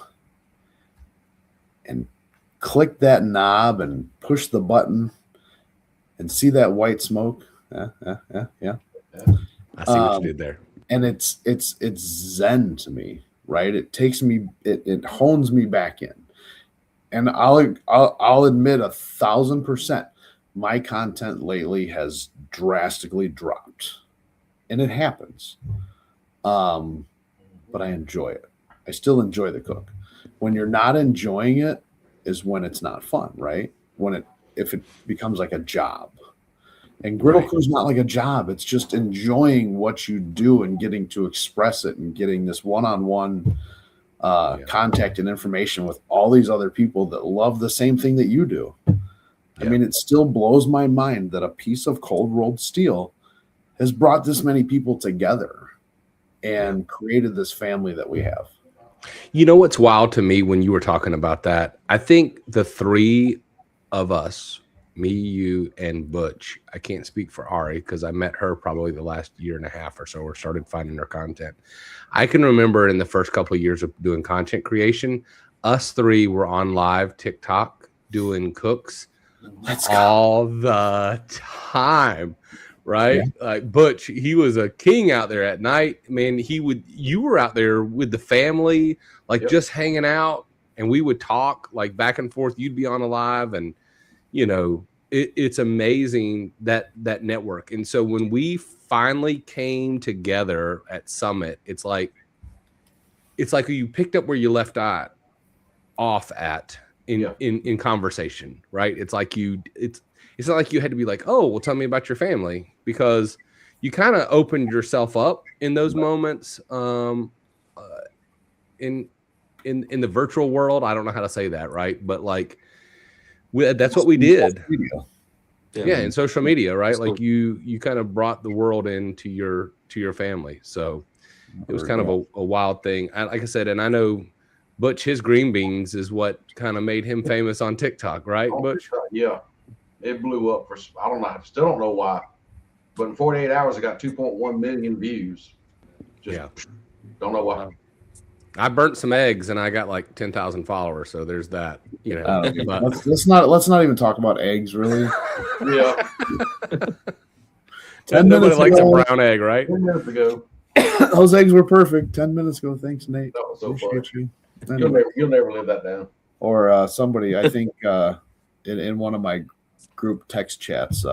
and click that knob and push the button and see that white smoke. Yeah. I see what you did there. And it's zen to me, right? It takes me, it hones me back in. And I'll admit 1,000%, my content lately has drastically dropped, and it happens. But I enjoy it. I still enjoy the cook. When you're not enjoying it is when it's not fun, right? If it becomes like a job. And Griddle Crew is not like a job. It's just enjoying what you do and getting to express it and getting this one-on-one contact and information with all these other people that love the same thing that you do. I mean, it still blows my mind that a piece of cold rolled steel has brought this many people together and created this family that we have. You know what's wild to me when you were talking about that? I think the three of us, me, you, and Butch, I can't speak for Ari because I met her probably the last year and a half or so, or started finding her content. I can remember in the first couple of years of doing content creation, us three were on live TikTok doing cooks all the time. Right? Yeah. Like Butch, he was a king out there at night. Man, you were out there with the family, like just hanging out, and we would talk like back and forth. You'd be on a live, and it's amazing that network. And so when we finally came together at Summit, it's like you picked up where you left off at in conversation, right? It's not like you had to be like, oh, well, tell me about your family, because you kind of opened yourself up in those moments in the virtual world. I don't know how to say that, right? But like, that's what we did. Yeah, in social media, right? Like you kind of brought the world into your family. So it was kind of a wild thing. Like I said, and I know Butch, his green beans is what kind of made him famous on TikTok, right, Butch? Yeah. It blew up for, I don't know, I still don't know why, but in 48 hours, it got 2.1 million views. Don't know why. I burnt some eggs and I got like 10,000 followers. So there's that, But let's not even talk about eggs, really. Yeah. 10 minutes likes ago, a brown egg, right? 10 minutes ago. Those eggs were perfect 10 minutes ago. Thanks, Nate. That was so Appreciate you. You'll never live that down. Or somebody, I think in one of my group text chats,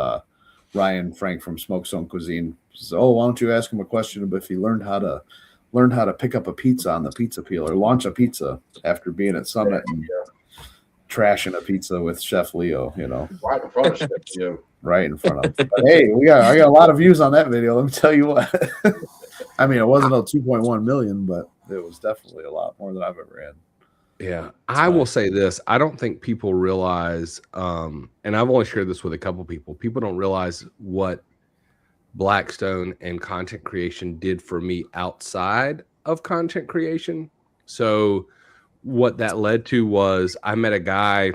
Ryan Frank from Smoke Zone Cuisine says, "Oh, why don't you ask him a question about if he learned how to pick up a pizza on the pizza peeler, launch a pizza after being at Summit and trashing a pizza with Chef Leo, Right in front of Chef Leo. Right in front of him. But hey, I got a lot of views on that video. Let me tell you what. I mean, it wasn't a 2.1 million, but it was definitely a lot more than I've ever had. Yeah, I will say this. I don't think people realize, and I've only shared this with a couple people, people don't realize what Blackstone and content creation did for me outside of content creation. So what that led to was I met a guy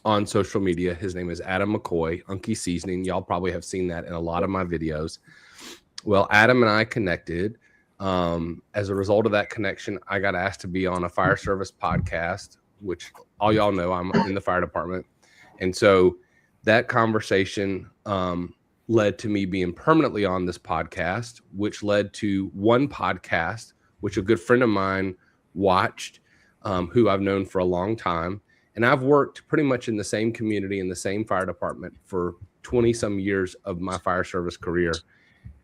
on social media. His name is Adam McCoy, Unky Seasoning. Y'all probably have seen that in a lot of my videos. Well, Adam and I connected. As a result of that connection, I got asked to be on a fire service podcast, which all y'all know I'm in the fire department. And so that conversation led to me being permanently on this podcast, which led to one podcast, which a good friend of mine watched, who I've known for a long time. And I've worked pretty much in the same community, in the same fire department for 20 some years of my fire service career.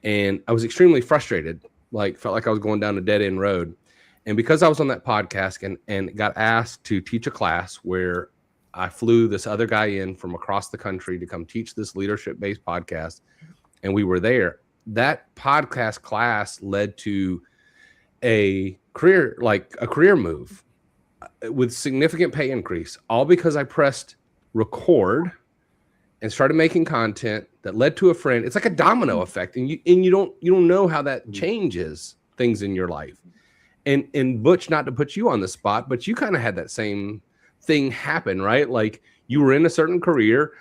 And I was extremely frustrated. Felt like I was going down a dead end road. And because I was on that podcast and got asked to teach a class where I flew this other guy in from across the country to come teach this leadership based podcast. And we were there. That podcast class led to a career move with significant pay increase, all because I pressed record and started making content that led to a friend. It's like a domino effect, and you don't know how that changes things in your life. And Butch, not to put you on the spot, but you kind of had that same thing happen, right? Like you were in a certain career,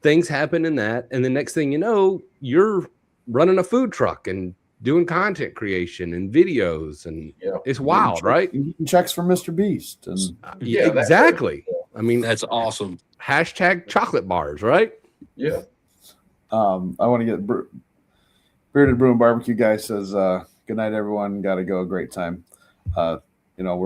things happen in that, and the next thing you know, you're running a food truck and doing content creation and videos, and it's wild, right? Checks from Mr. Beast, and exactly. I mean, that's awesome. Hashtag chocolate bars, right? Yeah. I want to get Bearded Brew and Barbecue guy says, "Good night, everyone. Got to go. Great time. you know,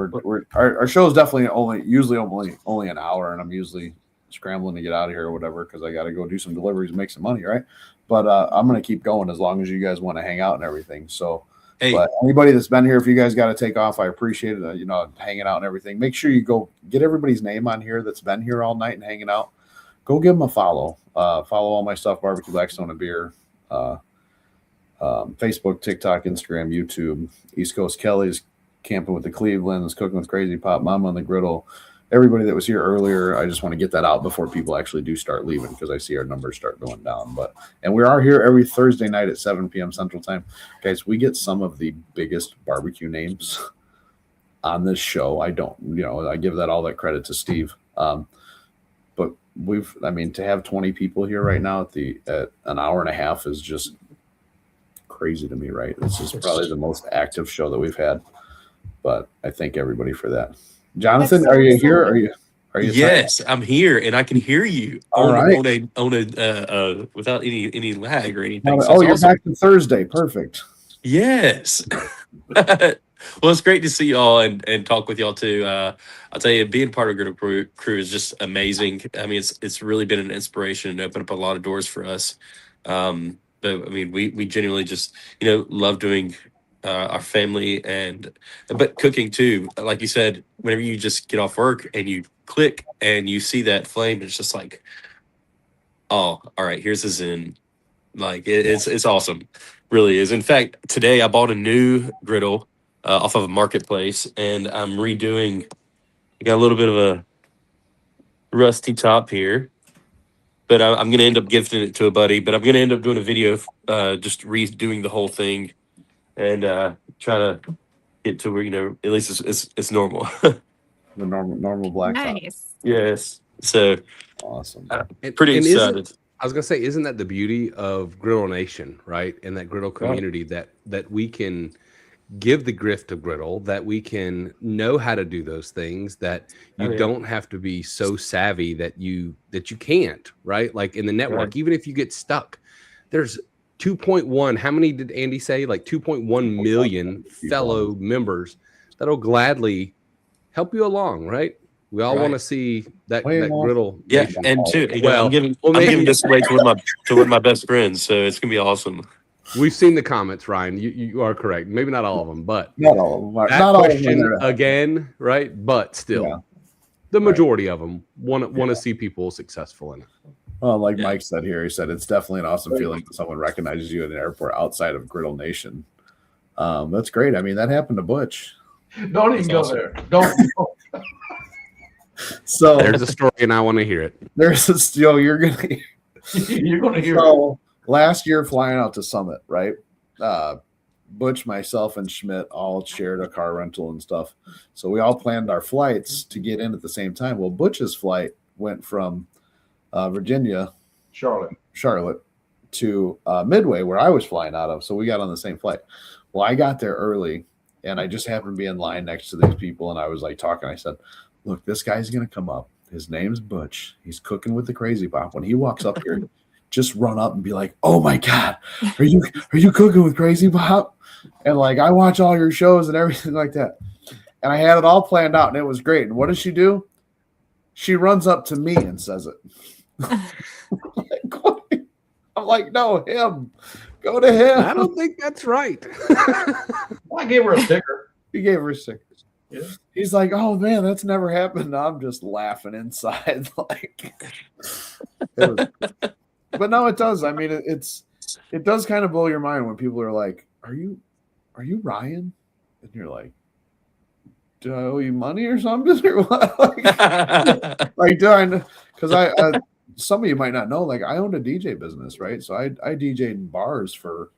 our show is definitely usually only an hour, and I'm usually scrambling to get out of here or whatever because I got to go do some deliveries and make some money, right? But I'm gonna keep going as long as you guys want to hang out and everything. So, but anybody that's been here, if you guys got to take off, I appreciate it. You know, hanging out and everything. Make sure you go get everybody's name on here that's been here all night and hanging out. Go give them a follow. Follow all my stuff: Barbecue, Blackstone, and Beer. Facebook, TikTok, Instagram, YouTube. East Coast Kelly's Camping with the Clevelands, Cooking with Crazy Pop, Mama on the Griddle. Everybody that was here earlier, I just want to get that out before people actually do start leaving because I see our numbers start going down. And we are here every Thursday night at 7 p.m. Central Time. Guys, we get some of the biggest barbecue names on this show. I give all that credit to Steve. But to have 20 people here right now at an hour and a half is just crazy to me, right? This is probably the most active show that we've had. But I thank everybody for that. Jonathan, are you here? Are you? Yes, I'm here, and I can hear you. All right. On a without any lag or anything. You're back to Thursday. Perfect. Yes. Well, it's great to see y'all and talk with y'all too. I'll tell you, being part of Griddle Crew is just amazing. I mean, it's really been an inspiration and opened up a lot of doors for us. But I mean, we genuinely just love doing our family but cooking too. Like you said, whenever you just get off work and you click and you see that flame, it's just like, oh, all right, here's the Zen. Like it's awesome, really is. In fact, today I bought a new griddle off of a marketplace, and I'm redoing. I got a little bit of a rusty top here, but I'm gonna end up gifting it to a buddy. But I'm gonna end up doing a video, just redoing the whole thing. And try to get to where at least it's normal. The normal black top. Nice. Yes. So awesome. Pretty excited. I was gonna say, isn't that the beauty of Griddle Nation, right? And that Griddle community that we can give the gift of griddle, that we can know how to do those things, that you don't have to be so savvy that you can't, right? Like in the network, even if you get stuck, there's 2.1, how many did Andy say? Like 2.1 million fellow members that'll gladly help you along, right? We all want to see that griddle. Yeah, nation. And too, I'm giving this away to one of my best friends, so it's gonna be awesome. We've seen the comments, Ryan. You are correct. Maybe not all of them, but not all of them. That not question all of them again, right? But still, the majority of them want to see people successful in it. Well, like Mike said here, he said it's definitely an awesome feeling when someone recognizes you in an airport outside of Griddle Nation. That's great. I mean, that happened to Butch. Don't even go there. Don't. So there's a story, and I want to hear it. There's a you're gonna hear. So last year, flying out to Summit, right? Butch, myself, and Schmidt all shared a car rental and stuff. So we all planned our flights to get in at the same time. Well, Butch's flight went from Virginia, Charlotte to Midway, where I was flying out of. So we got on the same flight. Well, I got there early, and I just happened to be in line next to these people, and I was like talking. I said, "Look, this guy's gonna come up. His name's Butch. He's cooking with the Crazy Pop. When he walks up here, just run up and be like, 'Oh my God, are you cooking with Crazy Pop?' And like, I watch all your shows and everything like that." And I had it all planned out, and it was great. And what does she do? She runs up to me and says it. I'm like, no, him. Go to him. I don't think that's right. I gave her a sticker. He gave her a sticker. Yeah. He's like, "Oh man, that's never happened." I'm just laughing inside, like. But no, it does. I mean, it does kind of blow your mind when people are like, "Are you Ryan?" And you're like, "Do I owe you money or something?" Or what? Like, do I know? Because some of you might not know, like, I owned a DJ business, right? So I DJ'd in bars for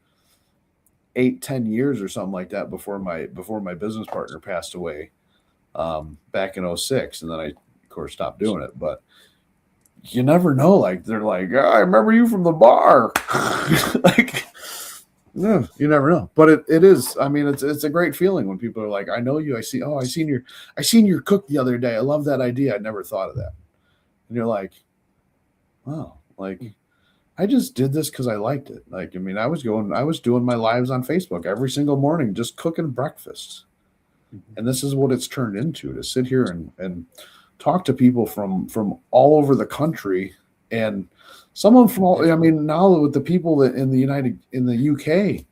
8-10 years or something like that before my business partner passed away back in 2006, and then I of course stopped doing it. But you never know, like they're like, "I remember you from the bar." Like, no, you never know. But it is, I mean, it's a great feeling when people are like, "I know you, I seen your cook the other day. I love that idea. I never thought of that." And you're like, "Wow, like I just did this because I liked it." Like, I mean, I was doing my lives on Facebook every single morning, just cooking breakfast. And this is what it's turned into, to sit here and talk to people from all over the country, and some of them from all, I mean, now with the people that in the UK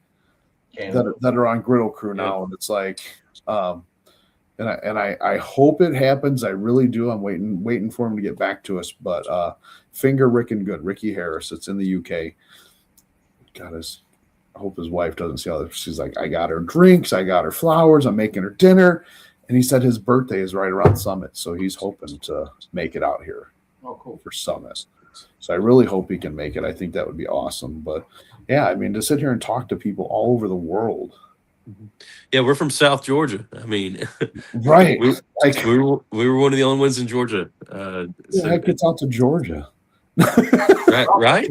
that are on Griddle Crew now, and it's like, and I hope it happens. I really do. I'm waiting for him to get back to us. But finger Rick and good, Ricky Harris. It's in the UK. God, I hope his wife doesn't see all this. She's like, I got her drinks, I got her flowers, I'm making her dinner. And he said his birthday is right around Summit, so he's hoping to make it out here. Oh, cool. For Summit. So I really hope he can make it. I think that would be awesome. But yeah, I mean, to sit here and talk to people all over the world. Yeah, we're from South Georgia. I mean, right. we were one of the only ones in Georgia. Who the heck gets out to Georgia? right?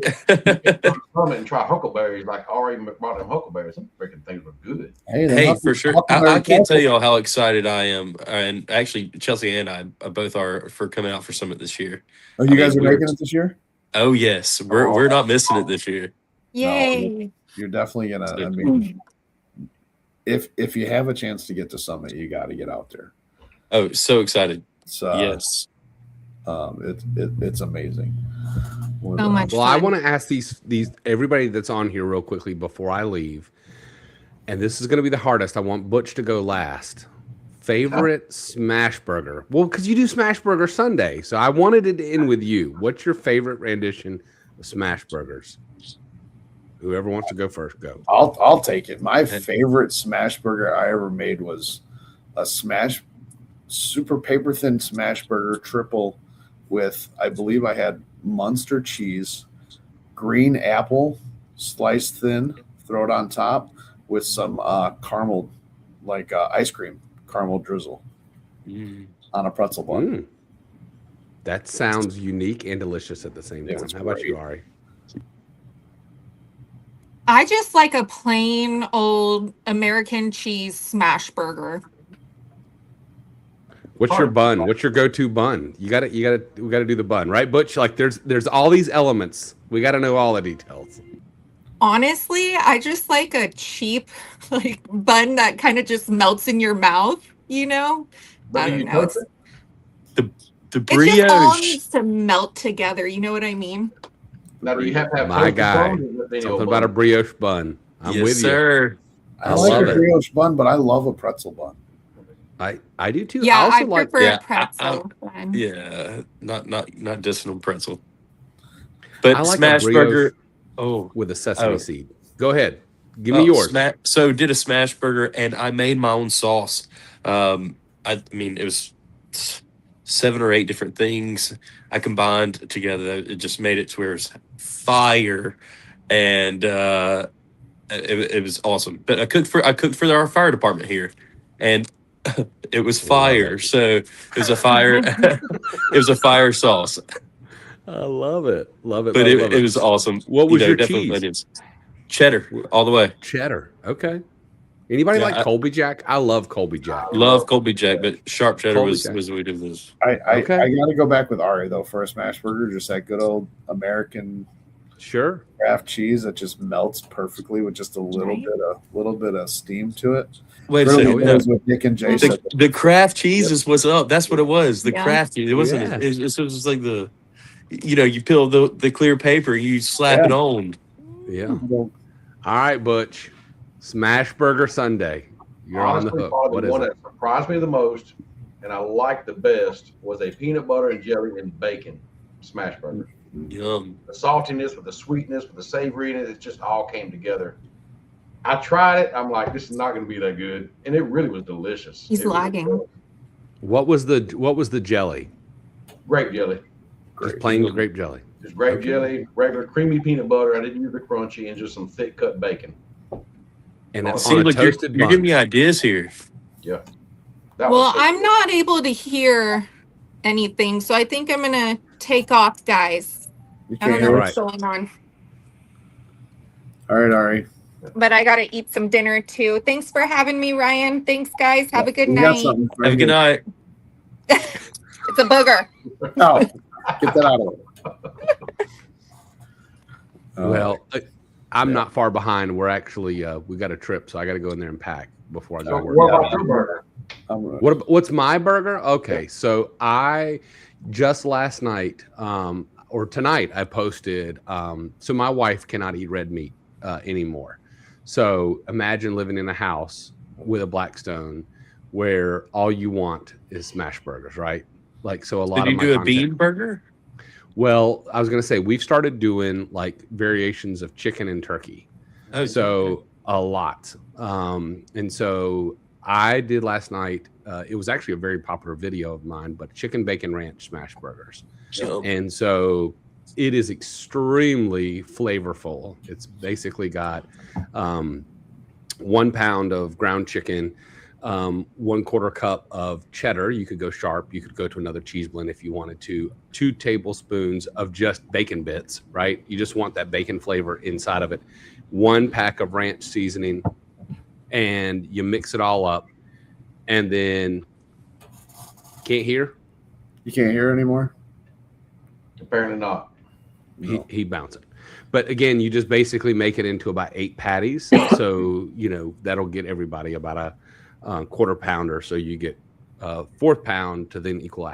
Come and try huckleberries like Ari brought them huckleberries. Some freaking things were good. Hey, for sure. I can't tell y'all how excited I am. And actually, Chelsea and I both are for coming out for Summit this year. Oh, you guys are making it this year? Oh, yes. We're not missing it this year. Yay. No, you're definitely going to, I mean, if you have a chance to get to Summit, you got to get out there. Oh, so excited. So, yes. It's amazing. So much well, fun. I want to ask these everybody that's on here real quickly before I leave, and this is going to be the hardest. I want Butch to go last. Favorite smash burger? Well, because you do Smash Burger Sunday, so I wanted it to end with you. What's your favorite rendition of smash burgers? Whoever wants to go first, go. I'll take it. My favorite smash burger I ever made was a super paper thin smash burger triple with, I believe I had Munster cheese, green apple sliced thin, throw it on top with some caramel, like ice cream caramel drizzle on a pretzel bun. That sounds unique and delicious at the same time. How about you, Ari? I just like a plain old American cheese smash burger. What's your bun? What's your go-to bun? We gotta do the bun, right, Butch? Like there's all these elements. We gotta know all the details. Honestly, I just like a cheap like bun that kind of just melts in your mouth, you know? I don't know. It's the it just all brioche. needs to melt together, you know what I mean? Now, do you have to have My toasted guy. bun, or is it any Something old about a bun? brioche bun. I'm Yes, with sir. I like a brioche bun, but I love a pretzel bun. I do too. Yeah, I also I like prefer Yeah, a pretzel bun. Yeah, not dissing on pretzel, but I like a smash brioche burger. Oh, with a sesame seed. Go ahead. Give me Oh, yours. So did a smash burger, and I made my own sauce. I mean, it was 7 or 8 different things I combined together. It just made it to where it was fire, and it was awesome. But I cooked for our fire department here, and it was fire. So it was a fire. It was a fire sauce. I love it. Love it. But love it was awesome. What was your definitely cheese? onions. Cheddar all the way. Cheddar. Okay. Anybody Yeah, like Colby Jack? I love Colby Jack. Love Colby Jack, but sharp cheddar Colby was Jack. what we did this. I got to go back with Ari though for a smash burger. Just that good old American Sure. Kraft cheese that just melts perfectly with just a little bit of steam to it. Wait a Really second. knows what Nick and Jay said. The Kraft cheese is what's up. That's what it was. The Yeah. Kraft cheese. It wasn't. Yes. It was like you peel the clear paper, you slap it on. Yeah. All right, Butch. Smash Burger Sunday. You're Honestly, on the hook. probably What the is one it? that surprised me the most, and I liked the best, was a peanut butter and jelly and bacon smash burger. Yum. The saltiness with the sweetness with the savoriness, it just all came together. I tried it. I'm like, this is not going to be that good, and it really was delicious. He's It really lagging. was. What was the jelly? Grape jelly, Just plain grape jelly. just grape Okay. jelly, regular creamy peanut butter. I didn't use the crunchy, and just some thick cut bacon. And Oh, on See, a look, toasted you're bun. giving me ideas here. Yeah. That Well, was so I'm good. not able to hear anything, so I think I'm gonna take off, guys. You I don't can't know hear what's us. going on, All right, Ari. but I gotta eat some dinner too. Thanks for having me, Ryan. Thanks, guys. Have a good We got night. something for Have a you. good night. It's a booger. No, get that out of it. Well, I'm not far behind. We're actually we got a trip, so I got to go in there and pack before I go to work. What about your burger? What's my burger? Okay, so I just last night or tonight I posted. So my wife cannot eat red meat anymore. So imagine living in a house with a Blackstone where all you want is smash burgers, right? Like, so a lot Did of you my do a content, bean burger? well, I was going to say we've started doing like variations of chicken and turkey. Oh, So a lot. And so I did last night. It was actually a very popular video of mine, but chicken bacon ranch smash burgers. Yum. And so it is extremely flavorful. It's basically got 1 pound of ground chicken, 1/4 cup of cheddar. You could go sharp. You could go to another cheese blend if you wanted to. 2 tablespoons of just bacon bits, right? You just want that bacon flavor inside of it. 1 pack of ranch seasoning, and you mix it all up. And then, can't hear? You can't hear anymore? Apparently not. He bounced it. But again, you just basically make it into about 8 patties. So, you know, that'll get everybody about a 1/4 pounder. So you get 1/4 pound to then equal a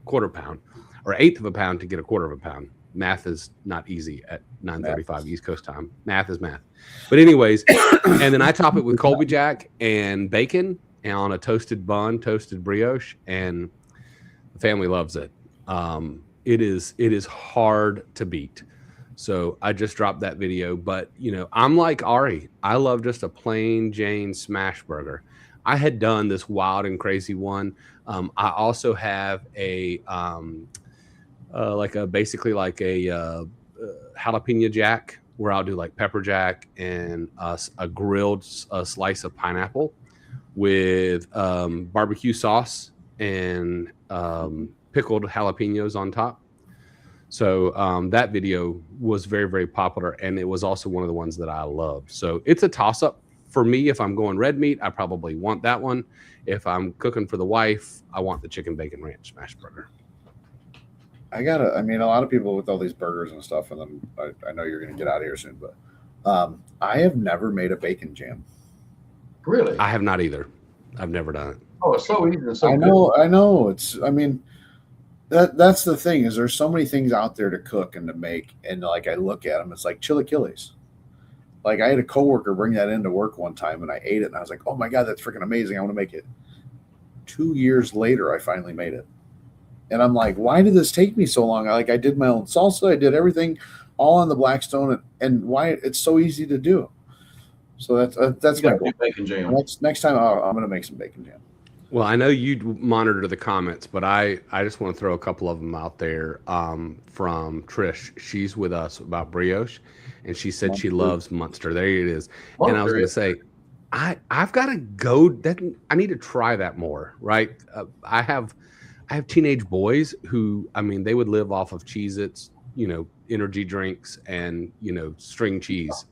1/4 pound, or 1/8 of a pound to get a 1/4 of a pound. Math is not easy at 9:35 East Coast time. Math is math. But anyways, and then I top it with Colby Jack and bacon and on a toasted bun, toasted brioche, and the family loves it. It is hard to beat. So I just dropped that video, but you know, I'm like Ari. I love just a plain Jane smash burger. I had done this wild and crazy one. I also have a basically like a jalapeno jack, where I'll do like pepper jack and a grilled slice of pineapple with barbecue sauce and pickled jalapenos on top. So that video was very, very popular, and it was also one of the ones that I loved. So it's a toss-up for me. If I'm going red meat, I probably want that one. If I'm cooking for the wife, I want the chicken bacon ranch smash burger. I mean, a lot of people with all these burgers and stuff, and then I know you're going to get out of here soon, but I have never made a bacon jam. Really? I have not either. I've never done it. Oh, it's so easy and so I know. I mean, that's the thing, is there's so many things out there to cook and to make, and like I look at them, it's like chilaquiles. Like I had a coworker bring that into work one time, and I ate it, and I was like, "Oh my god, that's freaking amazing! I want to make it." 2 years later, I finally made it, and I'm like, "Why did this take me so long?" I did my own salsa, I did everything, all on the Blackstone, and why it's so easy to do. So that's my goal. Bacon jam. Next time, I'm going to make some bacon jam. Well, I know you monitor the comments, but I just want to throw a couple of them out there from Trish. She's with us about brioche, and she said she loves Munster. There it is. And I was going to say, I've got to go. I need to try that more, right? I have teenage boys who, I mean, they would live off of Cheez-Its, you know, energy drinks, and, you know, string cheese.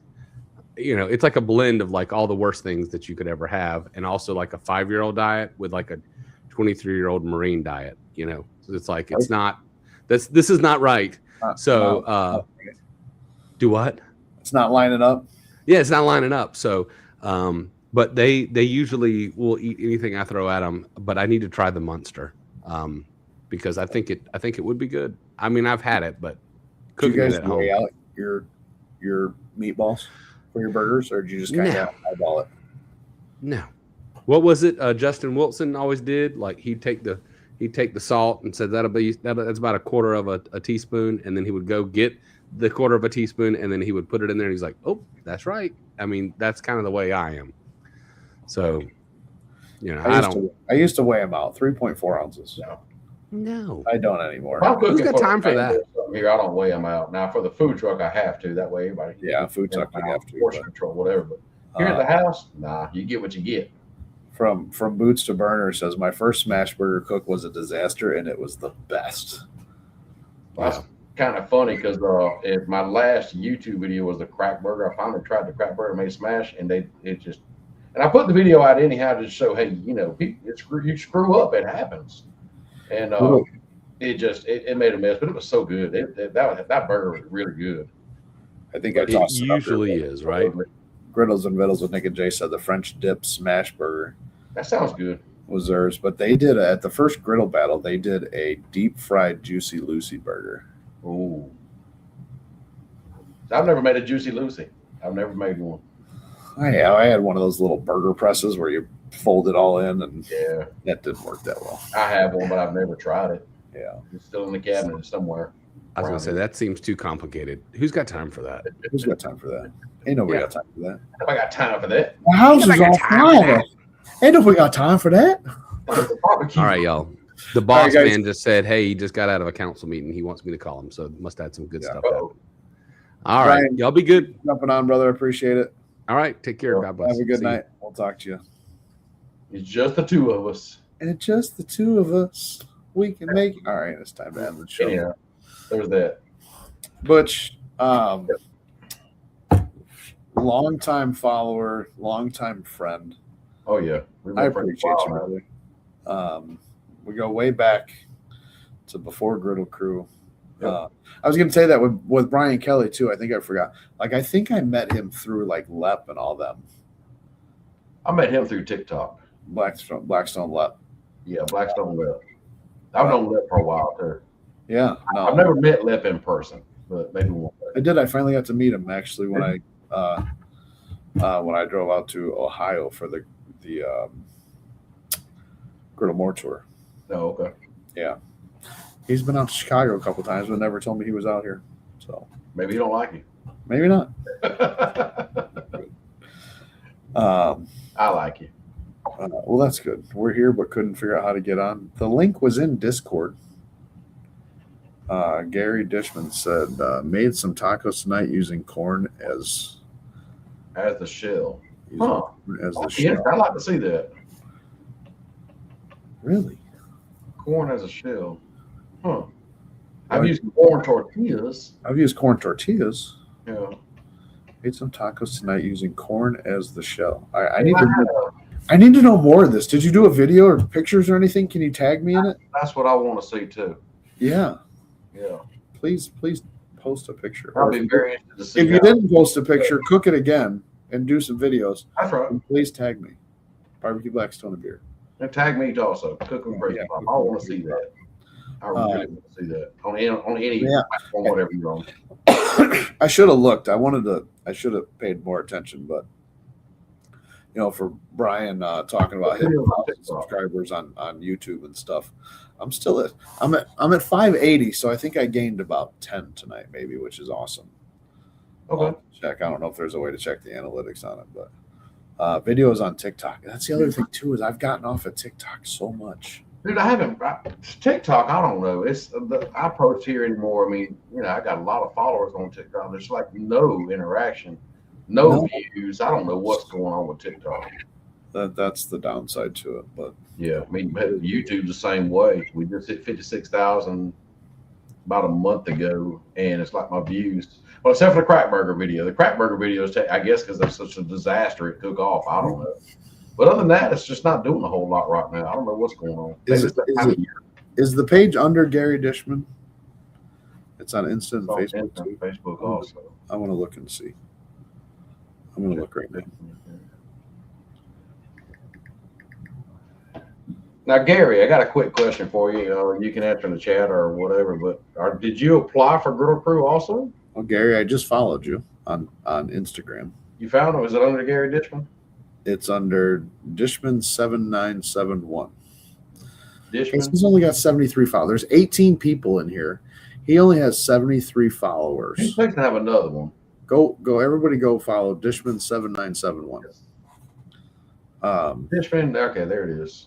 You know, it's like a blend of like all the worst things that you could ever have, and also like a 5-year-old diet with like a 23-year-old Marine diet. You know, so it's like it's not. This is not right. So, do what? It's not lining up. Yeah, it's not lining up. So, but they usually will eat anything I throw at them. But I need to try the Munster because I think it would be good. I mean, I've had it, but cooking it at home. Weigh out your meatballs for your burgers, or did you just kind of eyeball it? No. What was it? Justin Wilson always did. Like he'd take the salt and said that's about a 1/4 of a teaspoon, and then he would go get the 1/4 of a teaspoon, and then he would put it in there, and he's like, "Oh, that's right." I mean, that's kind of the way I am. So, you know, I used to weigh them out 3.4 ounces. No, I don't anymore. Who's got time for that? Here, I don't weigh them out. Now, for the food truck, I have to. That way, everybody. Yeah, food truck, you have to. Portion control, whatever. But here at the house, nah, you get what you get. From Boots to Burner says, my first smash burger cook was a disaster, and it was the best. That's kind of funny because my last YouTube video was the crack burger. I finally tried the crack burger, made smash, and and I put the video out anyhow to show, hey, you know, you screw up, it happens. And it made a mess, but it was so good. That burger was really good. I think I tossed it usually is, right? Griddles and Vittles with Nick and Jay said the French dip smash burger. That sounds good. was theirs, but they did at the first griddle battle. They did a deep fried Juicy Lucy burger. Ooh. I've never made a Juicy Lucy. I've never made one. I had one of those little burger presses where you fold it all in, and yeah, that didn't work that well. I have one, but I've never tried it. Yeah, it's still in the cabinet somewhere. I was gonna say that seems too complicated. Who's got time for that? Who's got time for that? Ain't nobody got time for that. I got time for that. My house is all fire. Ain't nobody got time for that. All right, y'all. The boss man just said, "Hey, he just got out of a council meeting. He wants me to call him, so must have had some good stuff." All right, Ryan, y'all be good. Jumping on, brother. Appreciate it. All right, take care. God bless. Have a good See you. night. We'll talk to you. It's just the two of us. And it's just the two of us. We can make it. All right, it's time to end the show. Yeah, there's that. Butch, longtime follower, longtime friend. Oh yeah, I appreciate you, brother. We go way back to before Griddle Crew. I was going to say that with Brian Kelly too. I think I forgot. Like I think I met him through like Lep and all them. I met him through TikTok. Blackstone Lep. Yeah, Blackstone Lep. I've known Lep for a while too. Yeah, no. I've never met Lep in person, but maybe one day. I did. I finally got to meet him actually when I drove out to Ohio for the Griddle More tour. Oh, okay. Yeah, he's been out to Chicago a couple times, but never told me he was out here. So maybe he don't like you. Maybe not. I like you. Well, that's good. We're here, but couldn't figure out how to get on. The link was in Discord. Gary Dishman said, made some tacos tonight using corn as the shell. As the Yeah, shell. I'd like to see that. Really? Corn as a shell. Huh. I've used corn tortillas. I've used corn tortillas. Yeah. Made some tacos tonight using corn as the shell. I need to know more of this. Did you do a video or pictures or anything? Can you tag me in it? That's what I want to see too. Yeah. Yeah. Please post a picture. I'll be very interested to see. If you didn't post a picture, cook it again and do some videos. That's right. And please tag me. Barbecue Blackstone and beer. And tag me also. Cooking Crazy Pop. I want to see that. I really want to see that on any platform, whatever you're on. I should have looked. I should have paid more attention, but for Brian talking about hitting 1,000 subscribers on YouTube and stuff, I'm at 580, so I think I gained about 10 tonight, maybe, which is awesome. Okay. Check. I don't know if there's a way to check the analytics on it, but videos on TikTok. That's the other thing too, is I've gotten off of TikTok so much. Dude, I haven't TikTok. I don't know. It's I post here anymore. I mean, I got a lot of followers on TikTok. There's like no interaction, no views. I don't know what's going on with TikTok. That's the downside to it, but yeah, I mean, YouTube's the same way. We just hit 56,000 about a month ago, and it's like my views. Well, except for the crack burger video. The crack burger videos, I guess, because they're such a disaster, it took off. I don't know. But other than that, it's just not doing a whole lot right now. I don't know what's going on. Is the page under Gary Dishman? It's on Insta and Facebook too. Facebook also. I want to look and see. I'm going to look right now. Now, Gary, I got a quick question for you. You can answer in the chat or whatever. But did you apply for Griddle Crew also? Well, Gary, I just followed you on Instagram. You found it? Was it under Gary Dishman? It's under Dishman7971. Dishman? He's only got 73 followers. There's 18 people in here. He only has 73 followers. He's supposed to have another one. Go! Everybody, go follow Dishman7971. Dishman. Okay, there it is.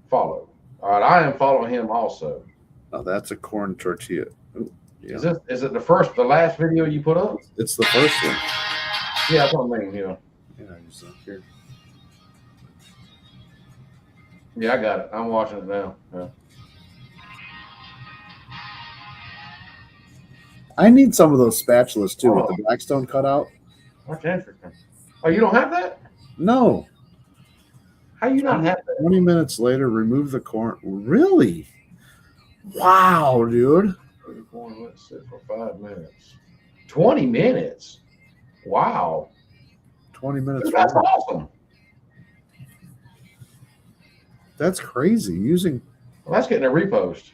Follow. All right, I am following him also. Oh, that's a corn tortilla. Ooh, yeah. Is it the last video you put up? It's the first one. Yeah, that's what I mean. Yeah. Here. Yeah, I got it. I'm watching it now. Yeah. I need some of those spatulas too with the Blackstone cutout. That's interesting. Oh, you don't have that? No. How you not have that? 20 minutes later, remove the corn. Really? Wow, dude. Let's sit for 5 minutes. 20 minutes. Wow. 20 minutes. Dude, that's awesome. That's crazy. Using. Well, that's getting a repost.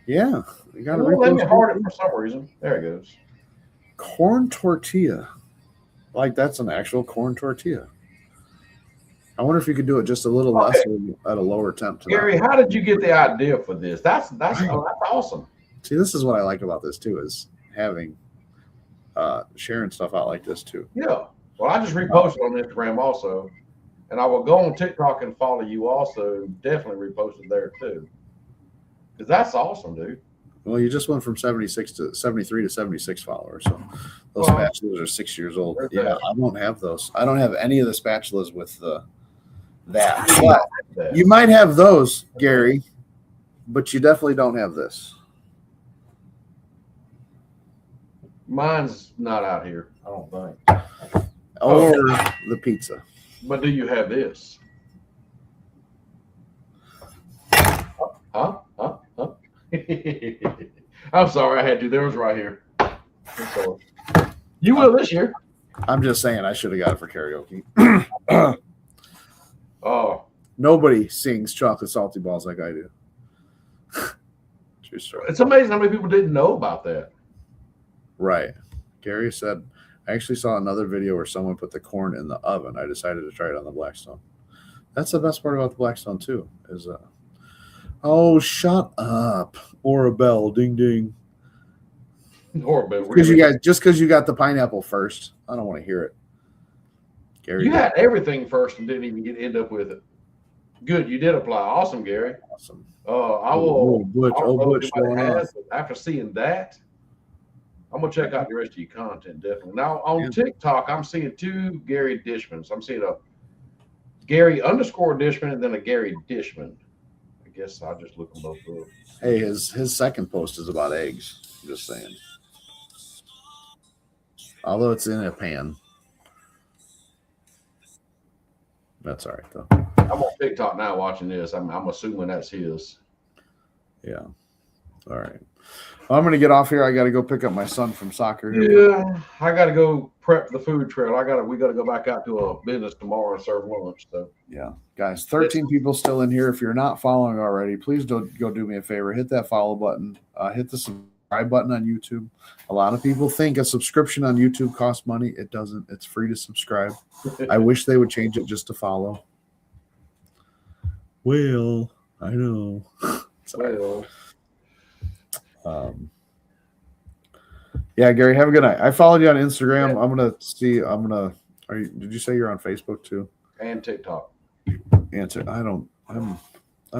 Yeah, you got to let me repost. heart it for some reason. There it goes. Corn tortilla. Like that's an actual corn tortilla. I wonder if you could do it just a little less at a lower temp. Gary, how did you get the idea for this? That's awesome. See, this is what I like about this too, is having sharing stuff out like this too. Yeah. Well, I just reposted on Instagram also, and I will go on TikTok and follow you also. Definitely reposted there too, because that's awesome, dude. Well, you just went from 76 to 73 to 76 followers. So those spatulas are 6 years old. Yeah, I won't have those. I don't have any of the spatulas with that. But you might have those, Gary, but you definitely don't have this. Mine's not out here, I don't think. Or the pizza. But do you have this? Huh? I'm sorry, I had to. There was right here. I'm sorry. You will this year. I'm just saying I should have got it for karaoke. Oh. Nobody sings chocolate salty balls like I do. True story. It's amazing how many people didn't know about that. Right. Gary said, I actually saw another video where someone put the corn in the oven. I decided to try it on the Blackstone. That's the best part about the Blackstone too, is oh, shut up. Or a bell. Ding ding. Or a bell. Because you got the pineapple first. I don't want to hear it. Gary, you had everything first and didn't even end up with it. Good, you did apply. Awesome, Gary. Awesome. I will. Butch, after seeing that, I'm gonna check out the rest of your content definitely. Now on TikTok, I'm seeing two Gary Dishmans. I'm seeing a Gary _Dishman and then a Gary Dishman. I guess I'll just look them both up. Hey, his second post is about eggs. I'm just saying. Although it's in a pan. That's all right though. I'm on TikTok now watching this. I'm assuming that's his. Yeah. All right. Well, I'm gonna get off here. I got to go pick up my son from soccer. Here. Yeah, I got to go prep the food trail. We got to go back out to a business tomorrow and serve lunch. So yeah, guys, 13 people still in here. If you're not following already, please go do me a favor. Hit that follow button. Hit the subscribe button on YouTube. A lot of people think a subscription on YouTube costs money. It doesn't. It's free to subscribe. I wish they would change it just to follow. Well, I know. Well. Yeah, Gary, have a good night. I followed you on Instagram. Yeah. Did you say you're on Facebook too? And TikTok. I'm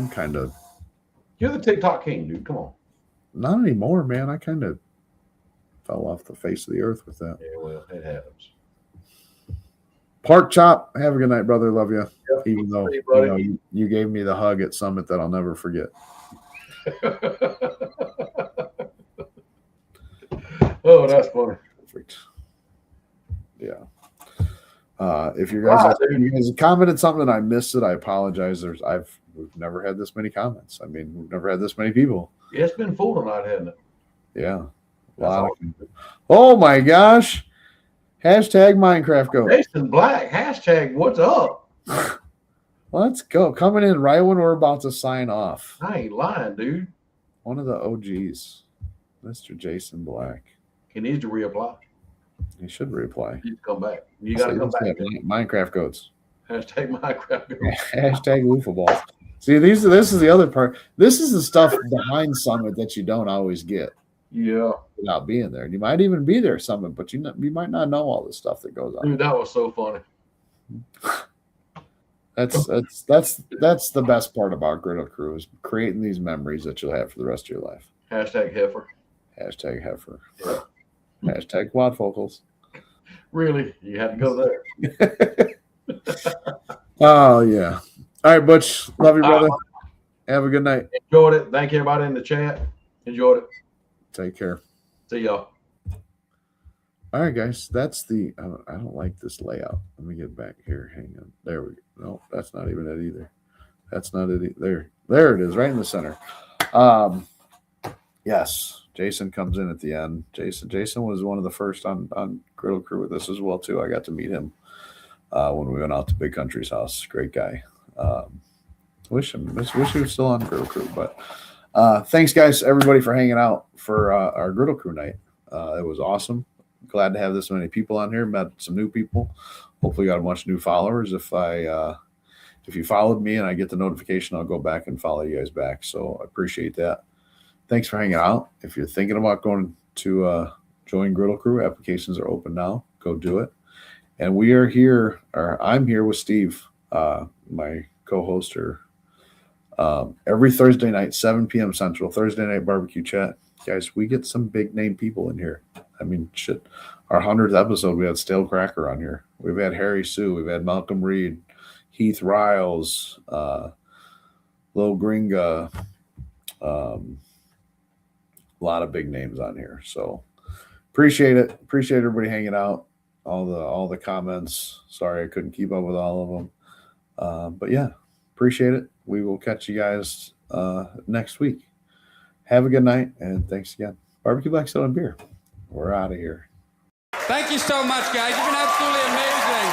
kind of. You're the TikTok king, dude. Come on. Not anymore, man. I kind of fell off the face of the earth with that. Yeah, well, it happens. Pork chop. Have a good night, brother. Love you. Yep. Even though you gave me the hug at Summit that I'll never forget. Oh, that's funny. Perfect. Yeah. If you guys commented something and I missed it, I apologize. We've never had this many comments. I mean, we've never had this many people. Yeah, it's been full tonight, hasn't it? Yeah. Oh my gosh. Hashtag Minecraft Go. Jason Black. Hashtag what's up? Let's go. Coming in right when we're about to sign off. I ain't lying, dude. One of the OGs, Mr. Jason Black. He needs to reapply. He should reapply. He needs to come back. You got to come back. Minecraft goats. Hashtag Minecraft goats. Hashtag Loofah balls. See, this is the other part. This is the stuff behind Summit that you don't always get. Yeah. Without being there. You might even be there, Summit, but you might not know all the stuff that goes on. Dude, that was so funny. That's the best part about Griddle Crew is creating these memories that you'll have for the rest of your life. Hashtag heifer. Hashtag heifer. Yeah. Hashtag quadfocals. Really? You had to go there. Oh, yeah. All right, Butch. Love you, brother. Have a good night. Enjoyed it. Thank you, everybody in the chat. Enjoyed it. Take care. See y'all. All right, guys. That's I don't like this layout. Let me get back here. Hang on. There we go. No, that's not even it either. That's not it. There it is, right in the center. Yes. Jason comes in at the end. Jason was one of the first on Griddle Crew with us as well, too. I got to meet him when we went out to Big Country's house. Great guy. Wish he was still on Griddle Crew. But thanks, guys, everybody, for hanging out for our Griddle Crew night. It was awesome. Glad to have this many people on here. Met some new people. Hopefully, got a bunch of new followers. If you followed me and I get the notification, I'll go back and follow you guys back. So I appreciate that. Thanks for hanging out. If you're thinking about going to join Griddle Crew, applications are open now. Go do it. And we are here, or I'm here with Steve, my co-host, every Thursday night, 7 p.m. Central, Thursday night barbecue chat. Guys, we get some big name people in here. I mean, shit. Our 100th episode, we had Stale Cracker on here. We've had Harry Sue. We've had Malcolm Reed, Heath Riles, Lil Gringa, a lot of big names on here. So appreciate it. Appreciate everybody hanging out. All the comments. Sorry I couldn't keep up with all of them. But yeah, appreciate it. We will catch you guys next week. Have a good night, and thanks again. Barbecue, Blackstone, and beer. We're out of here. Thank you so much, guys. You've been absolutely amazing.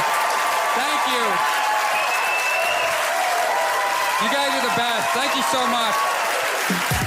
Thank you. You guys are the best. Thank you so much.